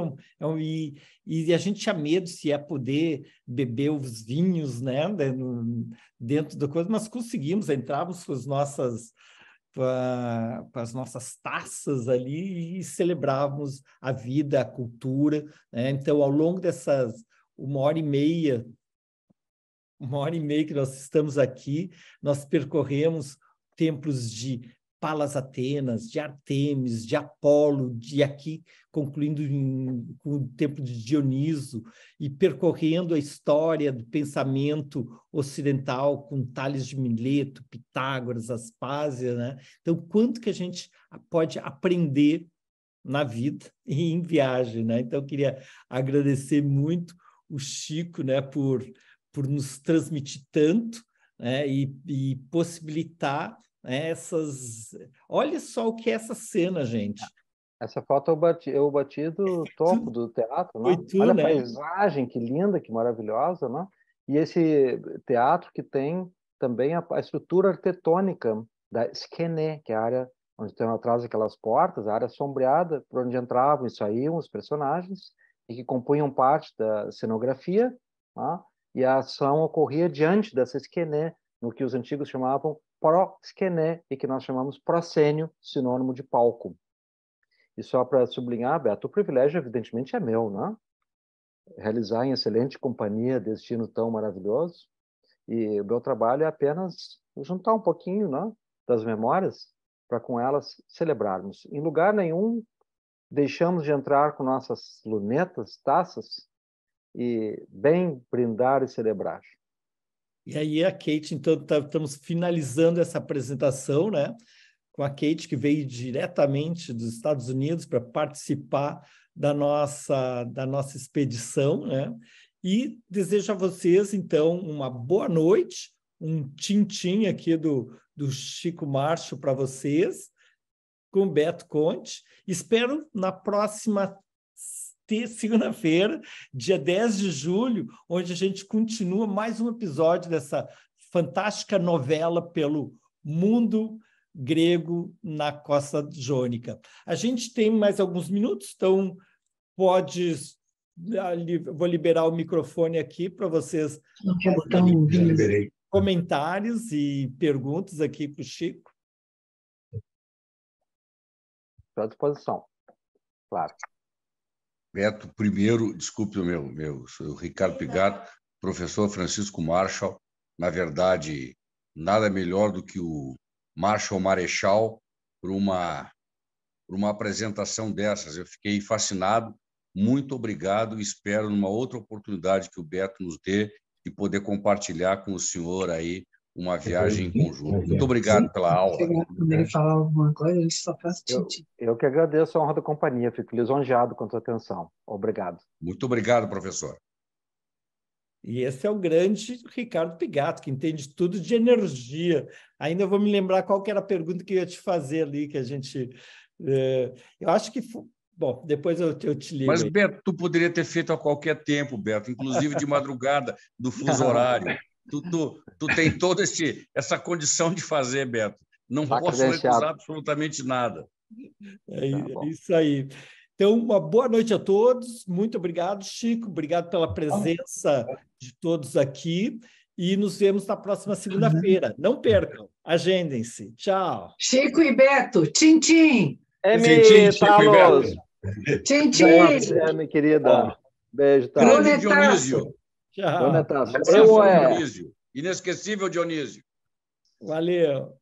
e a gente tinha medo se ia poder beber os vinhos, né? Dentro da coisa, mas conseguimos, entrávamos com as nossas taças ali e celebrávamos a vida, a cultura, né? Então, ao longo dessas 1h30 que nós estamos aqui, nós percorremos templos de Palas Atenas, de Artemis, de Apolo, de aqui, concluindo com o templo de Dioniso, e percorrendo a história do pensamento ocidental com Tales de Mileto, Pitágoras, Aspásia, né? Então, quanto que a gente pode aprender na vida e em viagem, né? Então, eu queria agradecer muito o Chico, né, por nos transmitir tanto, né, e possibilitar essas... Olha só o que é essa cena, gente. Essa foto eu bati do topo do teatro, né? Olha a paisagem, que linda, que maravilhosa, né? E esse teatro que tem também a estrutura arquitetônica da Skene, que é a área onde tem atrás aquelas portas, a área sombreada, por onde entravam e saíam os personagens, e que compunham parte da cenografia, né? E a ação ocorria diante dessa Skene, no que os antigos chamavam proskene, e que nós chamamos proscênio, sinônimo de palco. E só para sublinhar, Beto, o privilégio evidentemente é meu, né? realizar em excelente companhia, destino tão maravilhoso. E o meu trabalho é apenas juntar um pouquinho, né, das memórias para com elas celebrarmos. Em lugar nenhum deixamos de entrar com nossas lunetas, taças, e bem brindar e celebrar. E aí a Kate, então, estamos finalizando essa apresentação, né? Com a Kate, que veio diretamente dos Estados Unidos para participar da nossa expedição, né? E desejo a vocês, então, uma boa noite, um tintim aqui do Chico Marshall para vocês, com Beto Conte. Espero na próxima segunda-feira, dia 10 de julho, onde a gente continua mais um episódio dessa fantástica novela pelo mundo grego na Costa Jônica. A gente tem mais alguns minutos, então vou liberar o microfone aqui para vocês comentários e perguntas aqui para o Chico. Estou à disposição, claro. Beto, primeiro, desculpe sou o Ricardo Pigato, professor Francisco Marshall. Na verdade, nada melhor do que o Marshall Marechal por uma apresentação dessas. Eu fiquei fascinado. Muito obrigado e espero, numa outra oportunidade que o Beto nos dê, de poder compartilhar com o senhor aí uma viagem em conjunto. Muito obrigado pela aula. Quando ele falar alguma coisa, ele só faz tintim. Eu que agradeço a honra da companhia, fico lisonjeado com a sua atenção. Obrigado. Muito obrigado, professor. E esse é o grande Ricardo Pigato, que entende tudo de energia. Ainda vou me lembrar qual que era a pergunta que eu ia te fazer ali, que a gente... eu acho que... Bom, depois eu te ligo. Mas, aí. Beto, tu poderia ter feito a qualquer tempo, Beto, inclusive de madrugada, do fuso horário. Tu tem toda essa condição de fazer, Beto. Não posso recusar absolutamente nada. É isso aí. Então, uma boa noite a todos. Muito obrigado, Chico. Obrigado pela presença de todos aqui. E nos vemos na próxima segunda-feira. Não percam. Agendem-se. Tchau. Chico e Beto. Tchim-tchim. Talos. Tchim-tchim. Minha querida. Beijo, tá? Grande Dionísio. Tchau. Dionísio. Inesquecível Dionísio. Valeu.